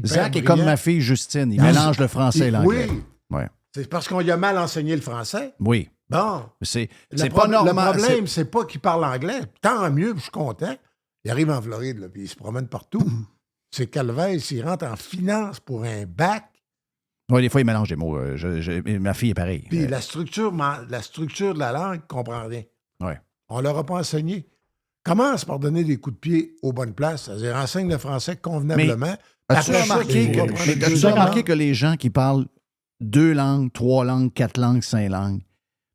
[SPEAKER 3] Zach est comme ma fille Justine, il mélange le français et l'anglais.
[SPEAKER 6] Oui.
[SPEAKER 3] Ouais.
[SPEAKER 6] C'est parce qu'on lui a mal enseigné le français.
[SPEAKER 3] Oui.
[SPEAKER 6] Bon.
[SPEAKER 3] C'est
[SPEAKER 6] Le
[SPEAKER 3] pas normal.
[SPEAKER 6] Le problème, c'est pas qu'il parle anglais. Tant mieux, je suis content. Il arrive en Floride, là, puis il se promène partout. C'est calvaire, s'il rentre en finance pour un bac.
[SPEAKER 3] Oui, des fois, il mélange des mots. Ma fille est pareille.
[SPEAKER 6] Puis la structure de la langue, il ne comprend rien.
[SPEAKER 3] Ouais.
[SPEAKER 6] On ne leur a pas enseigné. Commence par donner des coups de pied aux bonnes places. C'est-à-dire, enseigne le français convenablement.
[SPEAKER 3] As-tu
[SPEAKER 6] Après ça,
[SPEAKER 3] remarqué,
[SPEAKER 6] tu vas prendre
[SPEAKER 3] mais
[SPEAKER 6] deux
[SPEAKER 3] as-tu remarqué
[SPEAKER 6] langues.
[SPEAKER 3] que les gens qui parlent 2 langues, 3 langues, 4 langues, 5 langues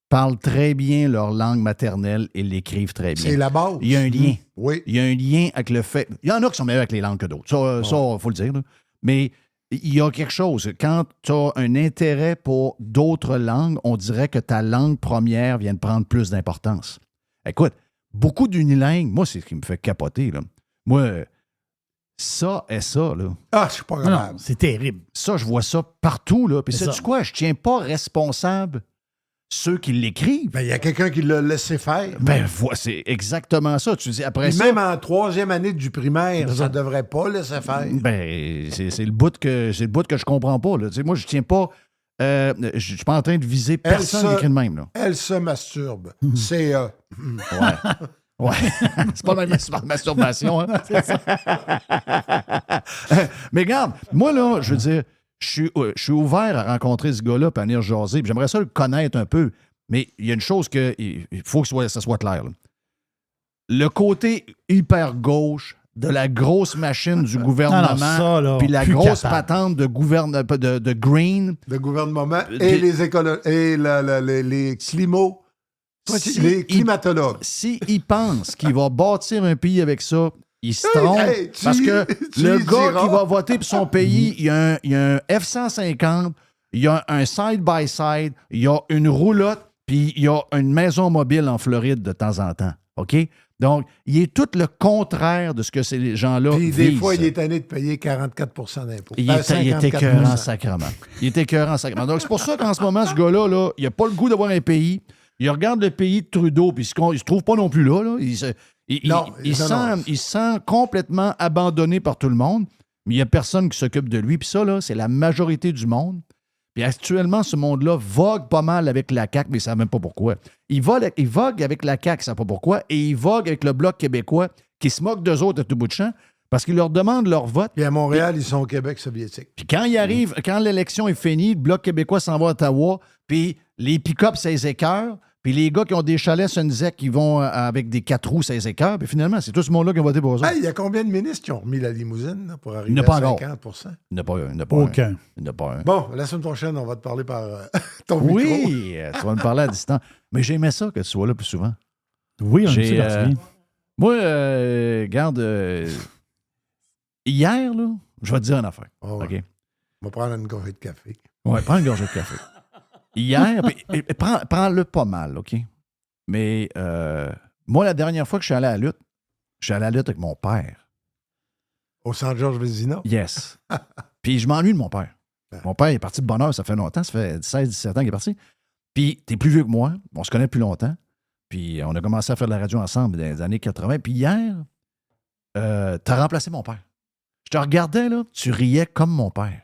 [SPEAKER 3] parlent très bien leur langue maternelle et l'écrivent très bien?
[SPEAKER 6] C'est la base.
[SPEAKER 3] Il y a un lien.
[SPEAKER 6] Oui.
[SPEAKER 3] Il y a un lien avec le fait. Il y en a qui sont meilleurs avec les langues que d'autres. Ça, il faut le dire. Là. Mais il y a quelque chose. Quand tu as un intérêt pour d'autres langues, on dirait que ta langue première vient de prendre plus d'importance. Écoute, beaucoup d'unilingues, moi, c'est ce qui me fait capoter. Là. Moi, ça et ça, là.
[SPEAKER 6] Ah, je suis pas
[SPEAKER 4] Non,
[SPEAKER 6] grave.
[SPEAKER 4] non, c'est terrible.
[SPEAKER 3] Ça, je vois ça partout. Là. Puis
[SPEAKER 4] C'est
[SPEAKER 3] sais-tu
[SPEAKER 4] ça.
[SPEAKER 3] quoi? Je tiens pas responsable ceux qui l'écrivent.
[SPEAKER 6] Ben, il y a quelqu'un qui l'a laissé faire.
[SPEAKER 3] Ben, c'est exactement ça. Tu dis après
[SPEAKER 6] Puis
[SPEAKER 3] ça.
[SPEAKER 6] même en troisième année du primaire, ça ne devrait pas laisser faire.
[SPEAKER 3] Ben, c'est le bout que je comprends pas. Là. Tu sais, moi, je tiens pas. Je suis pas en train de viser personne qui écrit de même. Là.
[SPEAKER 6] Elle se masturbe. C'est...
[SPEAKER 3] Ouais. Ouais. C'est pas même masturbation, hein? Mais regarde, moi, là, je veux dire, je suis ouvert à rencontrer ce gars-là et à venir jaser. Puis j'aimerais ça le connaître un peu. Mais il y a une chose il faut que ça soit clair. Là. Le côté hyper gauche de la grosse machine du gouvernement, puis la grosse patente de Green.
[SPEAKER 6] Le gouvernement et les les climato. Les climatologues.
[SPEAKER 3] S'il pense qu'il va bâtir un pays avec ça, il se trompe. Parce que le gars qui va voter pour son pays, il y a un F-150, il y a un side-by-side, il y a une roulotte, puis il y a une maison mobile en Floride de temps en temps. OK? Donc, il est tout le contraire de ce que ces gens-là
[SPEAKER 6] Puis
[SPEAKER 3] visent.
[SPEAKER 6] des fois, il est tanné de payer 44 d'impôts.
[SPEAKER 3] Il est écœurant sacrement. Il est écœurant sacrement. Donc, c'est pour ça qu'en ce moment, ce gars-là, là, il n'a pas le goût d'avoir un pays. Il regarde le pays de Trudeau, puis il se trouve pas non plus là. Là. Il se sent complètement abandonné par tout le monde, mais il n'y a personne qui s'occupe de lui. Puis ça, là, c'est la majorité du monde. Puis actuellement, ce monde-là vogue pas mal avec la CAQ, mais ils ne savent même pas pourquoi. Il vogue avec la CAQ, ils ne savent pas pourquoi, et il vogue avec le Bloc québécois, qui se moque d'eux autres à tout bout de champ, parce qu'ils leur demandent leur vote.
[SPEAKER 6] Puis à Montréal, ils sont au Québec soviétique.
[SPEAKER 3] Puis quand il arrive, quand l'élection est finie, le Bloc québécois s'en va à Ottawa, puis les pick-up, c'est les écœurs, puis les gars qui ont des chalets Sunzec qui vont avec des 4 roues, c'est les écœurs, puis finalement, c'est tout ce monde-là qui a voté pour eux.
[SPEAKER 6] Hey, il y a combien de ministres qui ont remis la limousine là, pour arriver
[SPEAKER 3] Il n'y en a
[SPEAKER 6] à
[SPEAKER 3] pas encore.
[SPEAKER 6] 50
[SPEAKER 3] Il n'y en a pas un. Il n'y en a pas
[SPEAKER 4] Aucun.
[SPEAKER 3] un. Il n'y en a pas un.
[SPEAKER 6] Bon, la semaine prochaine, on va te parler par ton micro.
[SPEAKER 3] Oui, tu vas me parler à distance. Mais j'aimais ça que tu sois là plus souvent.
[SPEAKER 4] Oui, on
[SPEAKER 3] J'ai,
[SPEAKER 4] est
[SPEAKER 3] moi, regarde, hier, là, je vais te dire une affaire.
[SPEAKER 6] Oh, ouais.
[SPEAKER 3] OK?
[SPEAKER 6] On va prendre une gorgée de café.
[SPEAKER 3] Ouais, prends une gorgée de café. Hier, prends-le pas mal, OK? Mais moi, la dernière fois que je suis allé à la lutte, Je suis allé à la lutte avec mon père.
[SPEAKER 6] Au San Georges Vézina.
[SPEAKER 3] Yes. Puis je m'ennuie de mon père. Mon père est parti de bonne heure, ça fait longtemps, ça fait 16-17 ans qu'il est parti. Puis t'es plus vieux que moi, on se connaît plus longtemps. Puis on a commencé à faire de la radio ensemble dans les années 80. Puis hier, t'as remplacé mon père. Je te regardais, là, tu riais comme mon père.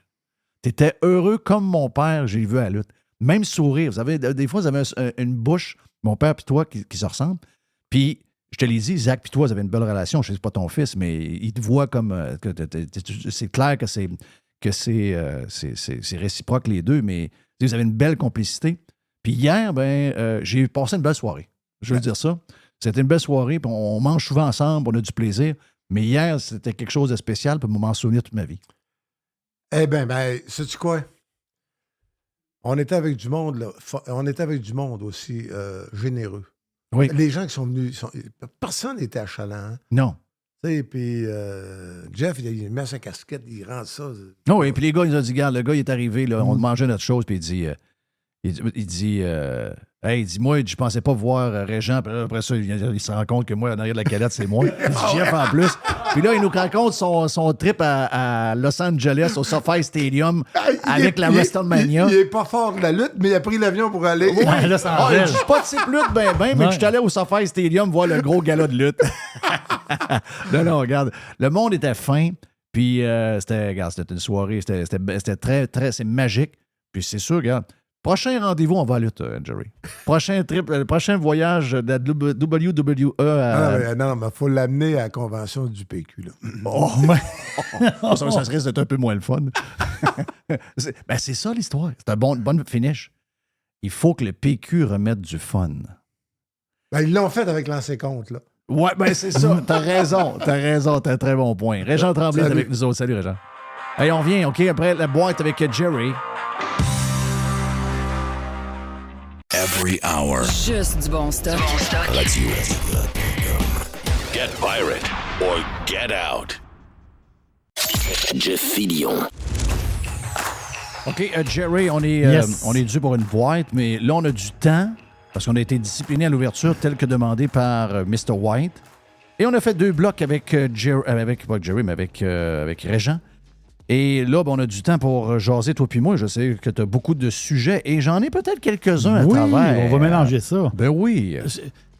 [SPEAKER 3] T'étais heureux comme mon père, j'ai vu à la lutte. Même sourire. Vous savez, des fois, vous avez une bouche, mon père puis toi, qui se ressemblent. Puis, je te l'ai dit, Zach puis toi, vous avez une belle relation. Je ne sais pas ton fils, mais il te voit comme... c'est clair que c'est réciproque les deux, mais vous avez une belle complicité. Puis hier, j'ai passé une belle soirée. Je veux dire ça. C'était une belle soirée, puis on mange souvent ensemble, on a du plaisir. Mais hier, c'était quelque chose de spécial, puis je m'en souvenir toute ma vie.
[SPEAKER 6] Eh bien, sais-tu quoi? On était avec du monde, là. On était avec du monde aussi généreux.
[SPEAKER 3] Oui.
[SPEAKER 6] Les gens qui sont venus, personne n'était achalant. Hein?
[SPEAKER 3] Non.
[SPEAKER 6] Tu sais, puis Jeff, il met sa casquette, il rentre ça.
[SPEAKER 3] Non, et puis les gars, ils ont dit, regarde, le gars, il est arrivé, là, on mangeait notre chose, puis il dit, hey, dis-moi, je pensais pas voir Régent, puis là, après ça, il se rend compte que moi, en arrière de la calette, c'est moi. Il dit Jeff en plus. Puis là, il nous raconte son trip à Los Angeles, au SoFi Stadium, avec la WrestleMania.
[SPEAKER 6] Il est pas fort de la lutte, mais il a pris l'avion pour aller.
[SPEAKER 4] Ouais, là, ça en
[SPEAKER 3] Il dit pas de type lutte, mais je suis allé au SoFi Stadium voir le gros gala de lutte. Non, regarde. Le monde était fin, puis c'était une soirée, c'était très, très, c'est magique. Puis c'est sûr, regarde. Prochain rendez-vous, on va à la lutte, Jerry. Prochain voyage de la WWE.
[SPEAKER 6] Non, mais il faut l'amener à la convention du PQ. Là.
[SPEAKER 3] Ça serait d'être un peu moins le fun. C'est ça l'histoire. C'est un bon finish. Il faut que le PQ remette du fun.
[SPEAKER 6] Ils l'ont fait avec l'ancien compte, là.
[SPEAKER 3] Ouais, c'est ça. T'as raison. T'as un très bon point. Régent Tremblay est avec nous autres. Salut, Régent. Allez, on vient, OK? Après la boîte avec Jerry.
[SPEAKER 1] Every hour.
[SPEAKER 5] Juste du bon stock.
[SPEAKER 1] Radio. Get pirate or get out. Jeff Fillion.
[SPEAKER 3] OK, Jerry, on est dû pour une boîte, mais là, on a du temps parce qu'on a été discipliné à l'ouverture tel que demandé par Mr. White. Et on a fait 2 blocs avec avec Régent. Et là, on a du temps pour jaser, toi puis moi. Je sais que tu as beaucoup de sujets et j'en ai peut-être quelques-uns à travers.
[SPEAKER 4] Oui, on va mélanger ça.
[SPEAKER 3] Ben oui.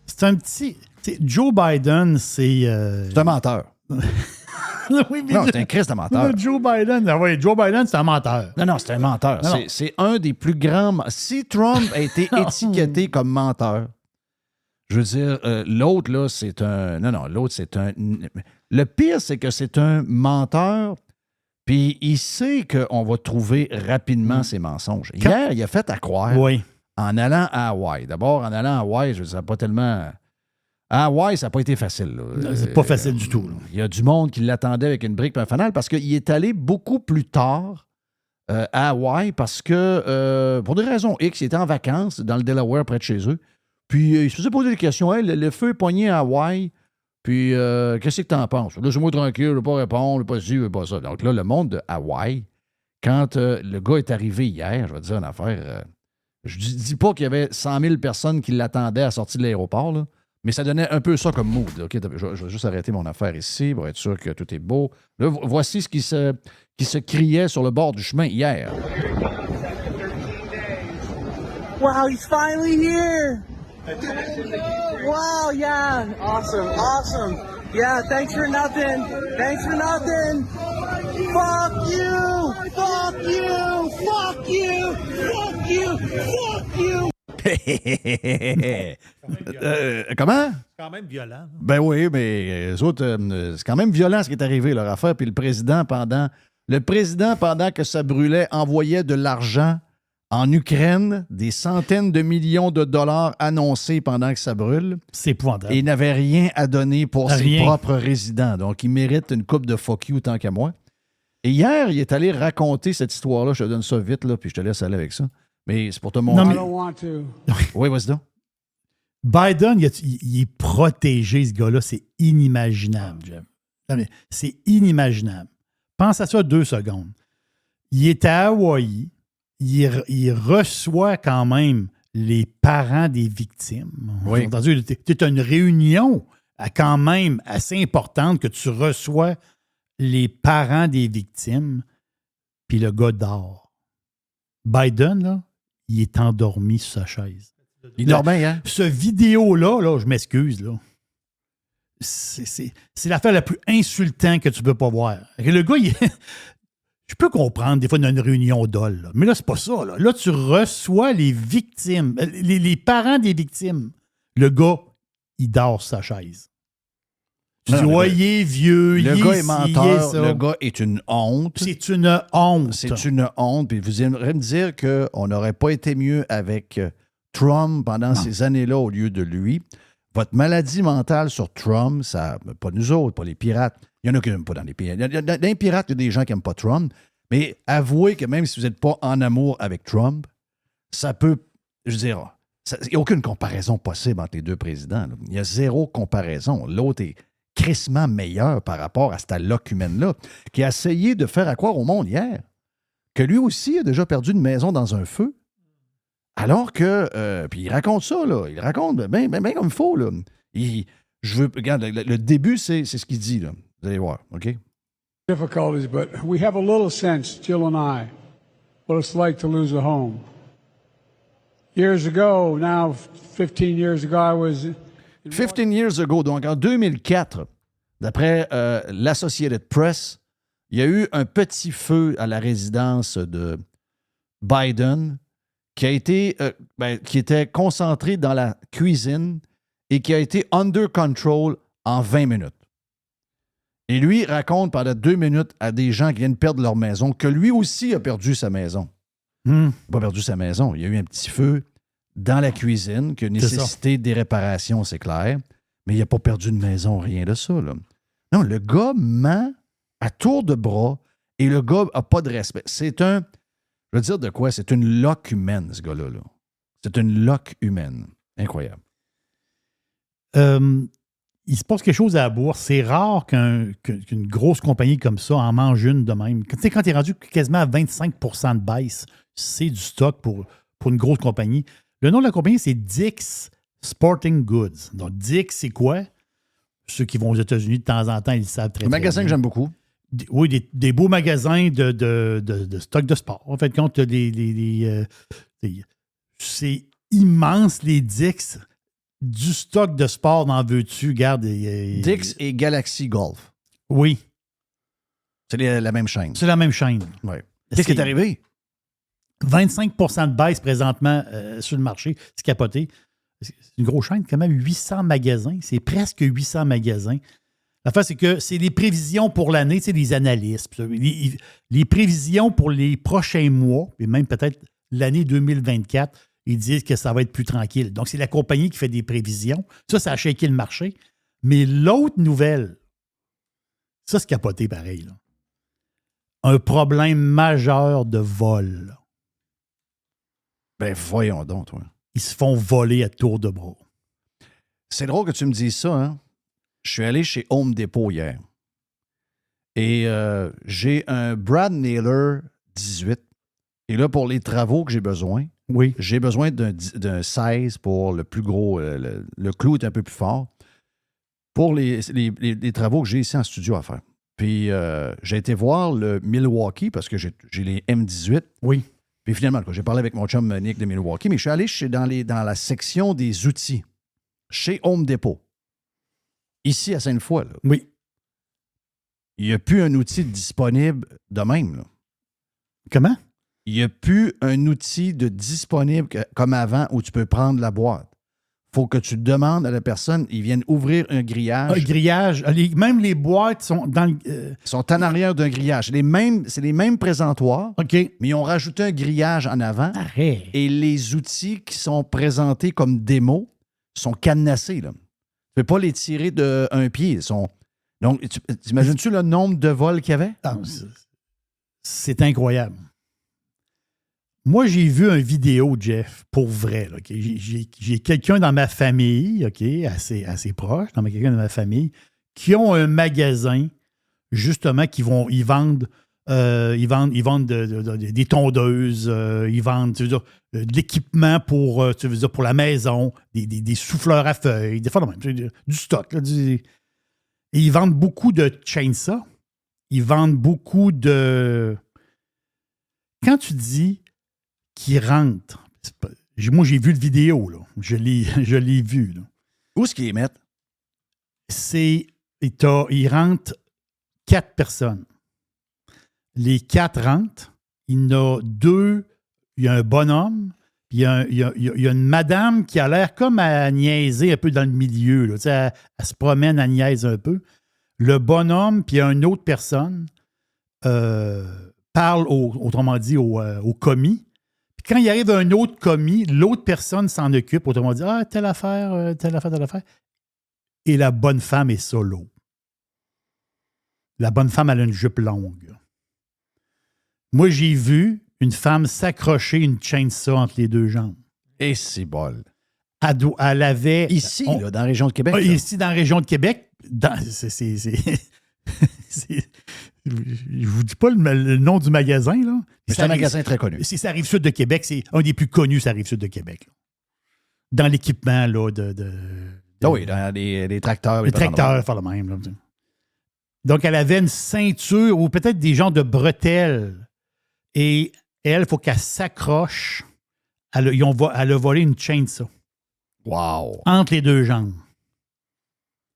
[SPEAKER 4] C'est un petit... Joe Biden, c'est...
[SPEAKER 3] C'est un menteur.
[SPEAKER 4] Oui, mais
[SPEAKER 3] Non, c'est un Christ de menteur.
[SPEAKER 4] Joe Biden, Joe Biden, c'est un menteur.
[SPEAKER 3] Non, c'est un menteur.
[SPEAKER 4] Non.
[SPEAKER 3] C'est un des plus grands... Si Trump a été étiqueté comme menteur, je veux dire, l'autre, là, c'est un... Non, l'autre, c'est un... Le pire, c'est que c'est un menteur... Puis il sait qu'on va trouver rapidement ses mensonges. Hier, il a fait à croire en allant à Hawaï. D'abord, en allant à Hawaï, je ne sais pas tellement... À Hawaï, ça n'a pas été facile. Là.
[SPEAKER 4] C'est pas facile du tout. Là.
[SPEAKER 3] Il y a du monde qui l'attendait avec une brique et un fanal parce qu'il est allé beaucoup plus tard à Hawaï parce que, pour des raisons X, il était en vacances dans le Delaware près de chez eux. Puis il se faisait poser des questions. Hey, le feu est pogné à Hawaï. Puis, qu'est-ce que t'en penses? Laisse-moi tranquille, je ne vais pas répondre, pas ci, je ne vais pas ça. Donc là, le monde de Hawaï, quand le gars est arrivé hier, je vais te dire une affaire, je ne dis pas qu'il y avait 100 000 personnes qui l'attendaient à la sortie de l'aéroport, là, mais ça donnait un peu ça comme mood. Okay? Je vais juste arrêter mon affaire ici pour être sûr que tout est beau. Là, voici ce qui se criait sur le bord du chemin hier.
[SPEAKER 7] Wow, he's finally here! Wow, yeah, awesome. Yeah, thanks for nothing. Fuck you!
[SPEAKER 3] Comment?
[SPEAKER 2] C'est quand même violent.
[SPEAKER 3] Ben oui, mais eux autres, c'est quand même violent ce qui est arrivé, leur affaire. Puis le président, pendant que ça brûlait, envoyait de l'argent en Ukraine, des centaines de millions de dollars annoncés pendant que ça brûle.
[SPEAKER 4] C'est épouvantable.
[SPEAKER 3] Et il n'avait rien à donner pour ses
[SPEAKER 4] Rien.
[SPEAKER 3] propres résidents. Donc, il mérite une coupe de fuck you tant qu'à moi. Et hier, il est allé raconter cette histoire-là. Je te donne ça vite, là, puis je te laisse aller avec ça. Mais c'est pour te montrer.
[SPEAKER 4] Non,
[SPEAKER 3] Oui, vas-y donc.
[SPEAKER 4] Biden, il est protégé, ce gars-là. C'est inimaginable, Jeff. Non, mais c'est inimaginable. Pense à ça 2 secondes. Il est à Hawaï. Il reçoit quand même les parents des victimes.
[SPEAKER 3] Oui.
[SPEAKER 4] Tu as une réunion quand même assez importante que tu reçois les parents des victimes, puis le gars dort. Biden, là, il est endormi sur sa chaise.
[SPEAKER 3] Il dort bien, hein?
[SPEAKER 4] Ce vidéo-là, je m'excuse, là, c'est l'affaire la plus insultante que tu peux pas voir. Le gars, je peux comprendre, des fois, dans une réunion d'ol, là, mais là, c'est pas ça. Là, tu reçois les victimes, les parents des victimes. Le gars, il dort sur sa chaise. Tu dis, ouais, il est vieux,
[SPEAKER 3] le
[SPEAKER 4] il
[SPEAKER 3] gars
[SPEAKER 4] est
[SPEAKER 3] est
[SPEAKER 4] ci,
[SPEAKER 3] menteur,
[SPEAKER 4] il est
[SPEAKER 3] le
[SPEAKER 4] ça.
[SPEAKER 3] gars est une honte.
[SPEAKER 4] C'est une honte.
[SPEAKER 3] C'est une honte. Puis vous aimeriez me dire qu'on n'aurait pas été mieux avec Trump pendant ces années-là au lieu de lui. Votre maladie mentale sur Trump, ça, pas nous autres, pas les pirates. Il y en a qui n'aiment pas dans les pirates. Dans les pirates, il y a des gens qui n'aiment pas Trump. Mais avouez que même si vous n'êtes pas en amour avec Trump, ça peut, je veux dire, il n'y a aucune comparaison possible entre les deux présidents. Là. Il y a zéro comparaison. L'autre est crissement meilleur par rapport à cette locumène-là, qui a essayé de faire croire au monde hier que lui aussi a déjà perdu une maison dans un feu. Alors que, puis il raconte ça, là. Il raconte bien comme il faut, là. Regarde, le début, c'est ce qu'il dit, là. Vous allez voir, OK?
[SPEAKER 8] Difficulties, but we have a little sense, Jill and I, what it's like to lose a home. Years ago, now 15 years ago, I was...
[SPEAKER 3] 15 years ago, donc en 2004, d'après l'Associated Press, il y a eu un petit feu à la résidence de Biden qui était concentré dans la cuisine et qui a été under control en 20 minutes. Et lui raconte pendant 2 minutes à des gens qui viennent perdre leur maison que lui aussi a perdu sa maison. Il n'a pas perdu sa maison. Il y a eu un petit feu dans la cuisine qui a nécessité des réparations, c'est clair. Mais il n'a pas perdu de maison, rien de ça. Là. Non, le gars ment à tour de bras et le gars n'a pas de respect. C'est un... Je veux dire de quoi? C'est une loque humaine, ce gars-là. Là. C'est une loque humaine. Incroyable.
[SPEAKER 4] Il se passe quelque chose à la bourse. C'est rare qu'une grosse compagnie comme ça en mange une de même. Tu sais, quand tu es rendu quasiment à 25 % de baisse, c'est du stock pour une grosse compagnie. Le nom de la compagnie, c'est Dick's Sporting Goods. Donc, Dick's, c'est quoi? Ceux qui vont aux États-Unis de temps en temps, ils le savent très bien.
[SPEAKER 3] Un magasin que j'aime beaucoup.
[SPEAKER 4] Oui, des beaux magasins de stock de sport. En fait, quand c'est immense, les Dick's. Du stock de sport, n'en veux-tu? Regarde.
[SPEAKER 3] Dick's et Galaxy Golf.
[SPEAKER 4] Oui.
[SPEAKER 3] C'est la même chaîne.
[SPEAKER 4] C'est la même chaîne.
[SPEAKER 3] Oui. Qu'est-ce qui est arrivé?
[SPEAKER 4] 25 % de baisse présentement sur le marché. C'est capoté. C'est une grosse chaîne, quand même 800 magasins. C'est presque 800 magasins. L'affaire, c'est que c'est les prévisions pour l'année, tu sais, les analystes. Les prévisions pour les prochains mois, et même peut-être l'année 2024, ils disent que ça va être plus tranquille. Donc, c'est la compagnie qui fait des prévisions. Ça a shaké le marché. Mais l'autre nouvelle, ça, c'est capoté pareil. Là. Un problème majeur de vol. Là.
[SPEAKER 3] Ben, voyons donc, toi.
[SPEAKER 4] Ils se font voler à tour de bras.
[SPEAKER 3] C'est drôle que tu me dises ça, hein? Je suis allé chez Home Depot hier. Et j'ai un Brad Naylor 18. Et là, pour les travaux que j'ai besoin,
[SPEAKER 4] oui.
[SPEAKER 3] J'ai besoin d'un 16 pour le plus gros. Le clou est un peu plus fort. Pour les travaux que j'ai ici en studio à faire. Puis, j'ai été voir le Milwaukee parce que j'ai les M18.
[SPEAKER 4] Oui.
[SPEAKER 3] Puis finalement, j'ai parlé avec mon chum Nick de Milwaukee, mais je suis allé dans la section des outils, chez Home Depot. Ici, à Sainte-Foy. Là.
[SPEAKER 4] Oui.
[SPEAKER 3] Il n'y a plus un outil disponible de même. Là.
[SPEAKER 4] Comment?
[SPEAKER 3] Il n'y a plus un outil disponible comme avant où tu peux prendre la boîte. Il faut que tu demandes à la personne, ils viennent ouvrir un grillage.
[SPEAKER 4] Un grillage. Même les boîtes sont dans
[SPEAKER 3] sont en arrière d'un grillage. C'est les mêmes présentoirs,
[SPEAKER 4] OK.
[SPEAKER 3] Mais ils ont rajouté un grillage en avant.
[SPEAKER 4] Arrête.
[SPEAKER 3] Et les outils qui sont présentés comme démo sont cadenassés. Là. Tu ne peux pas les tirer d'un pied. Donc, t'imagines-tu le nombre de vols qu'il y avait?
[SPEAKER 4] Ah, c'est incroyable. Moi, j'ai vu une vidéo, Jeff, pour vrai. Là, okay? J'ai quelqu'un dans ma famille, OK, assez proche, quelqu'un dans ma famille, qui ont un magasin, justement, ils vendent Ils vendent des tondeuses, ils vendent tu veux dire, de l'équipement pour la maison, des souffleurs à feuilles, des fois, du stock. Là, et ils vendent beaucoup de chainsaw. Ils vendent beaucoup de... Quand tu dis qu'ils rentrent, moi j'ai vu le vidéo, là. Je l'ai vu. Là.
[SPEAKER 3] Où est-ce qu'ils les mettent?
[SPEAKER 4] Ils rentrent 4 personnes. Les 4 rentrent. Il y en a 2. Il y a un bonhomme. Puis il y a une madame qui a l'air comme à niaiser un peu dans le milieu. Là. Elle se promène, elle niaise un peu. Le bonhomme, puis il y a une autre personne, parle, autrement dit, au commis. Puis quand il arrive un autre commis, l'autre personne s'en occupe, autrement dit, telle affaire, telle affaire, telle affaire. Et la bonne femme est solo. La bonne femme, elle a une jupe longue. Moi, j'ai vu une femme s'accrocher une chainsaw entre les 2 jambes.
[SPEAKER 3] Et c'est bol.
[SPEAKER 4] Elle avait...
[SPEAKER 3] Ici, là, dans la région de Québec.
[SPEAKER 4] Ici, dans la région de Québec. Je vous dis pas le nom du magasin, là.
[SPEAKER 3] C'est un magasin très connu.
[SPEAKER 4] C'est ça Rive-Sud de Québec. C'est un des plus connus, ça Rive-Sud de Québec. Là. Dans l'équipement, là,
[SPEAKER 3] oui, dans les tracteurs.
[SPEAKER 4] Les tracteurs, faire le même. Là. Donc, elle avait une ceinture ou peut-être des genres de bretelles. Et elle, il faut qu'elle s'accroche. Elle a volé une chainsaw.
[SPEAKER 3] Wow!
[SPEAKER 4] Entre les 2 jambes.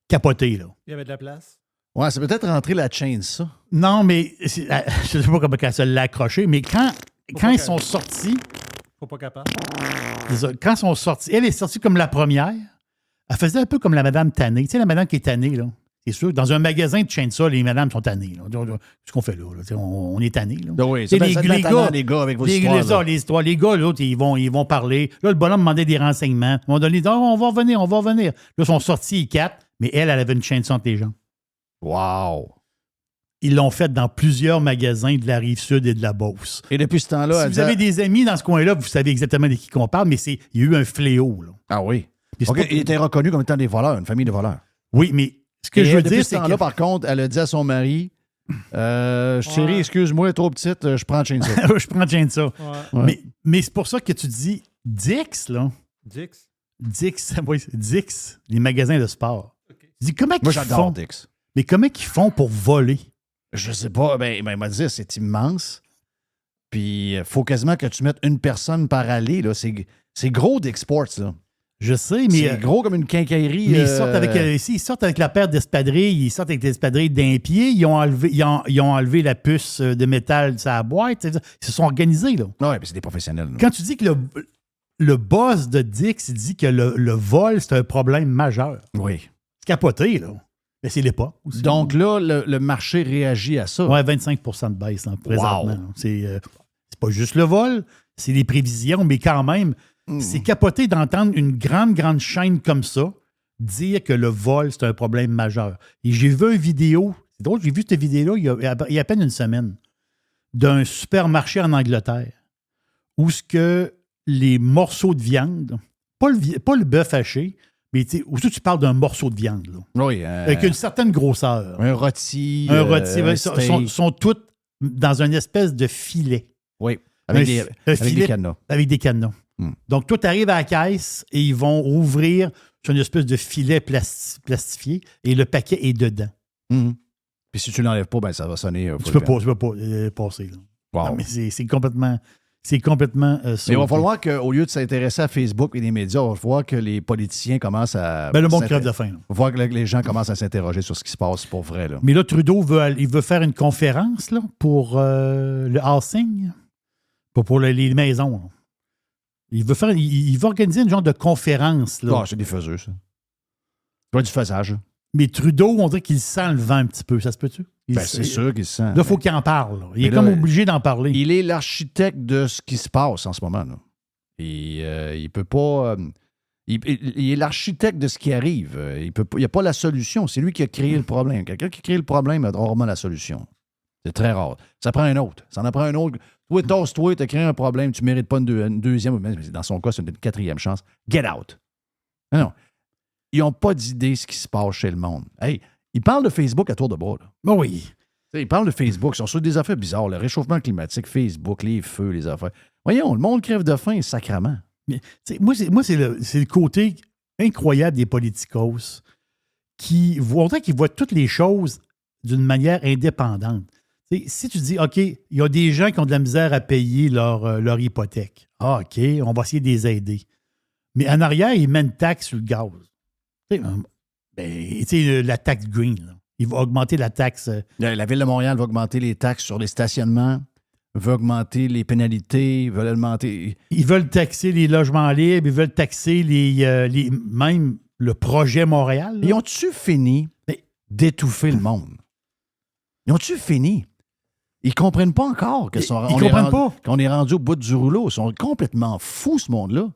[SPEAKER 4] Capoté, là.
[SPEAKER 2] Il y avait de la place.
[SPEAKER 3] Ouais, c'est peut-être rentrer la chaîne, ça.
[SPEAKER 4] Non, mais je ne sais pas comment elle se l'a accroché, mais quand ils sont sortis...
[SPEAKER 2] Faut pas capable.
[SPEAKER 4] Quand ils sont sortis, elle est sortie comme la première. Elle faisait un peu comme la madame tannée. Tu sais, la madame qui est tannée, là. C'est sûr, dans un magasin de chainsaw, les madames sont tannées. Ce qu'on fait là, on est tannés.
[SPEAKER 3] Oui, c'est les gars avec vos histoires.
[SPEAKER 4] Les gars, l'autre, ils vont parler. Là, le bonhomme demandait des renseignements. Ils m'ont donné, on va revenir. Là, ils sont sortis, les 4, mais elle avait une chainsaw entre les jambes.
[SPEAKER 3] Wow!
[SPEAKER 4] Ils l'ont fait dans plusieurs magasins de la Rive-Sud et de la Beauce.
[SPEAKER 3] Et depuis ce temps-là...
[SPEAKER 4] Si vous avez des amis dans ce coin-là, vous savez exactement de qui on parle, mais il y a eu un fléau. Là.
[SPEAKER 3] Ah oui? Okay, il était reconnu comme étant des voleurs, une famille de voleurs.
[SPEAKER 4] Oui, mais ce que je veux dire, c'est
[SPEAKER 3] que... Là, par contre, elle a dit à son mari, chérie, excuse-moi, trop petite, je prends le chainsaw.
[SPEAKER 4] Je prends le chainsaw.
[SPEAKER 3] Ouais.
[SPEAKER 4] Mais c'est pour ça que tu dis Dix, là. Dix, les magasins de sport. Okay. Je dis, comment
[SPEAKER 3] Moi,
[SPEAKER 4] ils
[SPEAKER 3] j'adore
[SPEAKER 4] font?
[SPEAKER 3] Dix.
[SPEAKER 4] Mais comment ils font pour voler?
[SPEAKER 3] Je sais pas. Ben, il m'a dit, c'est immense. Puis, il faut quasiment que tu mettes une personne par allée. Là. C'est gros Dix Sports, là.
[SPEAKER 4] Je sais, mais...
[SPEAKER 3] C'est gros comme une quincaillerie.
[SPEAKER 4] Mais ils sortent avec la paire d'espadrilles, ils sortent avec l'espadrille d'un pied, ils ont enlevé la puce de métal de sa boîte. Ils se sont organisés, là.
[SPEAKER 3] Oui, mais c'est des professionnels. Là.
[SPEAKER 4] Quand tu dis que le boss de Dix dit que le vol, c'est un problème majeur.
[SPEAKER 3] Oui.
[SPEAKER 4] C'est capoté, là. Mais c'est l'époque aussi.
[SPEAKER 3] Donc là, le marché réagit à ça.
[SPEAKER 4] Oui, 25 de baisse, là, présentement. Wow. C'est pas juste le vol, c'est les prévisions, mais quand même... C'est capoté d'entendre une grande chaîne comme ça dire que le vol, c'est un problème majeur. Et j'ai vu une vidéo, c'est drôle, j'ai vu cette vidéo-là il y a à peine une semaine, d'un supermarché en Angleterre, où ce que les morceaux de viande, pas le bœuf haché, mais où tu parles d'un morceau de viande, là,
[SPEAKER 3] oui,
[SPEAKER 4] avec une certaine grosseur.
[SPEAKER 3] Un rôti.
[SPEAKER 4] Sont toutes dans une espèce de filet.
[SPEAKER 3] Oui, avec des cadenas.
[SPEAKER 4] Avec des cadenas. Donc, toi, tu arrives à la caisse et ils vont ouvrir sur une espèce de filet plastifié et le paquet est dedans.
[SPEAKER 3] Puis si tu ne l'enlèves pas, ben, ça va sonner.
[SPEAKER 4] Tu peux pas passer. Là.
[SPEAKER 3] Wow.
[SPEAKER 4] Non, mais c'est complètement... mais
[SPEAKER 3] il va falloir qu'au lieu de s'intéresser à Facebook et les médias, on va voir que les politiciens commencent à...
[SPEAKER 4] le monde crève de faim.
[SPEAKER 3] On va voir que les gens commencent à s'interroger sur ce qui se passe pour vrai. Là.
[SPEAKER 4] Mais là, Trudeau veut faire une conférence là, pour le housing, pour les maisons. Là. Il veut organiser une genre de conférence. Là.
[SPEAKER 3] C'est des faiseux, ça. C'est pas du faisage.
[SPEAKER 4] Mais Trudeau, on dirait qu'il sent le vent un petit peu. Ça se peut-tu?
[SPEAKER 3] C'est sûr qu'il sent.
[SPEAKER 4] Là, il faut qu'il en parle. Là. Il est comme obligé d'en parler.
[SPEAKER 3] Il est l'architecte de ce qui se passe en ce moment. Là. Et il peut pas... il est l'architecte de ce qui arrive. Il n'y a pas la solution. C'est lui qui a créé le problème. Quelqu'un qui crée le problème a rarement la solution. C'est très rare. Ça prend un autre. Ça en prend un autre. Toi, tu as créé un problème, tu ne mérites pas une deuxième, mais dans son cas, c'est une 4e chance. Get out. Non. Ils n'ont pas d'idée de ce qui se passe chez le monde. Hey, ils parlent de Facebook à tour de bras.
[SPEAKER 4] Oui.
[SPEAKER 3] Ils parlent de Facebook, ils sont sur des affaires bizarres, le réchauffement climatique, Facebook, les feux, les affaires. Voyons, le monde crève de faim, sacrément.
[SPEAKER 4] Mais, moi, c'est le côté incroyable des politicos qui voient toutes les choses d'une manière indépendante. T'sais, si tu dis, OK, il y a des gens qui ont de la misère à payer leur hypothèque. Ah, OK, on va essayer de les aider. Mais en arrière, ils mettent une taxe sur le gaz. La taxe green, là. Il va augmenter la taxe.
[SPEAKER 3] La Ville de Montréal va augmenter les taxes sur les stationnements, va augmenter les pénalités, veulent augmenter...
[SPEAKER 4] Ils veulent taxer les logements libres, ils veulent taxer même le projet Montréal. Là.
[SPEAKER 3] Ils ont-tu fini d'étouffer le monde? Ils ont-tu fini? Ils comprennent pas encore qu'on est rendu au bout du rouleau. Ils sont complètement fous, ce monde-là.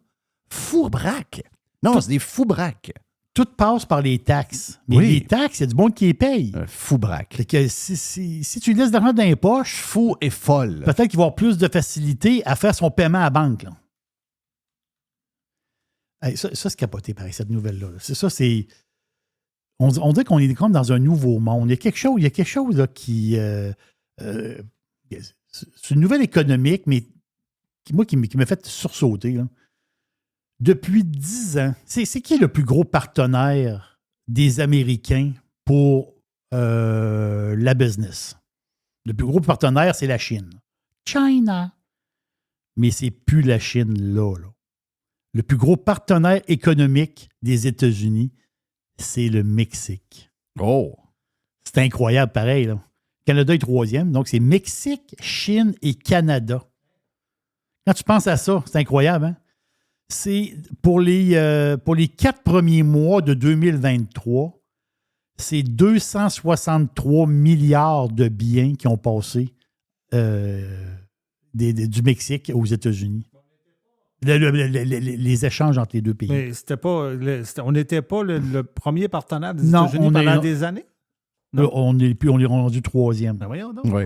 [SPEAKER 3] Fou-braque. Non, c'est des fous-braques.
[SPEAKER 4] Tout passe par les taxes. Mais les taxes, il y a du monde qui les paye.
[SPEAKER 3] Fou-braque.
[SPEAKER 4] Fait que si tu laisses de l'argent dans les poches...
[SPEAKER 3] Fou et folle.
[SPEAKER 4] Peut-être qu'il va avoir plus de facilité à faire son paiement à la banque. Là. Hey, ça, c'est capoté, pareil, cette nouvelle-là. C'est... On dirait qu'on est comme dans un nouveau monde. Il y a quelque chose là, qui... c'est une nouvelle économique, mais qui m'a fait sursauter. Là. Depuis 10 ans, c'est qui le plus gros partenaire des Américains pour la business? Le plus gros partenaire, c'est la Chine. China. Mais c'est plus la Chine là. Le plus gros partenaire économique des États-Unis, c'est le Mexique.
[SPEAKER 3] Oh!
[SPEAKER 4] C'est incroyable, pareil. Là. Canada est 3e, donc c'est Mexique, Chine et Canada. Quand tu penses à ça, c'est incroyable, hein? C'est pour les 4 premiers mois de 2023, c'est 263 milliards de biens qui ont passé du Mexique aux États-Unis. Les échanges entre les deux pays.
[SPEAKER 2] Mais on n'était pas le premier partenaire des États-Unis pendant des années?
[SPEAKER 4] Non. On est rendu 3e.
[SPEAKER 2] Ben voyons donc.
[SPEAKER 3] Oui.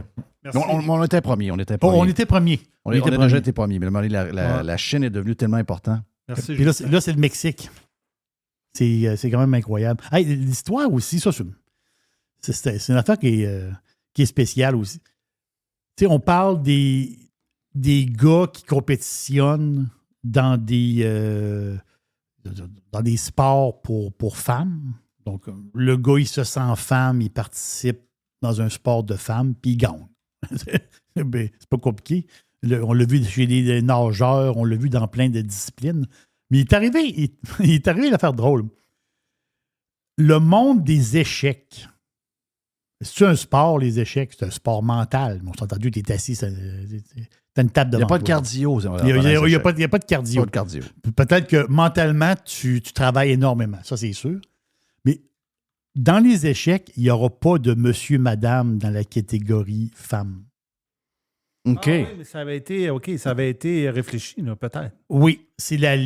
[SPEAKER 3] On était premier. On était
[SPEAKER 4] premier.
[SPEAKER 3] On a déjà été premier. Mais la Chine est devenue tellement importante.
[SPEAKER 2] Merci.
[SPEAKER 4] Puis là, c'est le Mexique. C'est quand même incroyable. Hey, l'histoire aussi, ça, c'est une affaire qui est spéciale aussi. Tu sais, on parle des gars qui compétitionnent dans des sports pour femmes. Donc, le gars, il se sent femme, il participe dans un sport de femmes, puis il gagne. C'est pas compliqué. On l'a vu chez les nageurs, on l'a vu dans plein de disciplines. Mais il est arrivé l'affaire drôle. Le monde des échecs. C'est un sport, les échecs? C'est un sport mental. On s'entend que tu es assis, t'as une table devant toi.
[SPEAKER 3] Il n'y a pas de cardio.
[SPEAKER 4] Il n'y a pas de cardio.
[SPEAKER 3] Pas de cardio.
[SPEAKER 4] Peut-être que mentalement, tu travailles énormément. Ça, c'est sûr. Mais dans les échecs, il n'y aura pas de monsieur, madame dans la catégorie femme.
[SPEAKER 3] OK.
[SPEAKER 2] Ah oui, mais ça avait été réfléchi, là, peut-être.
[SPEAKER 4] Oui, c'est les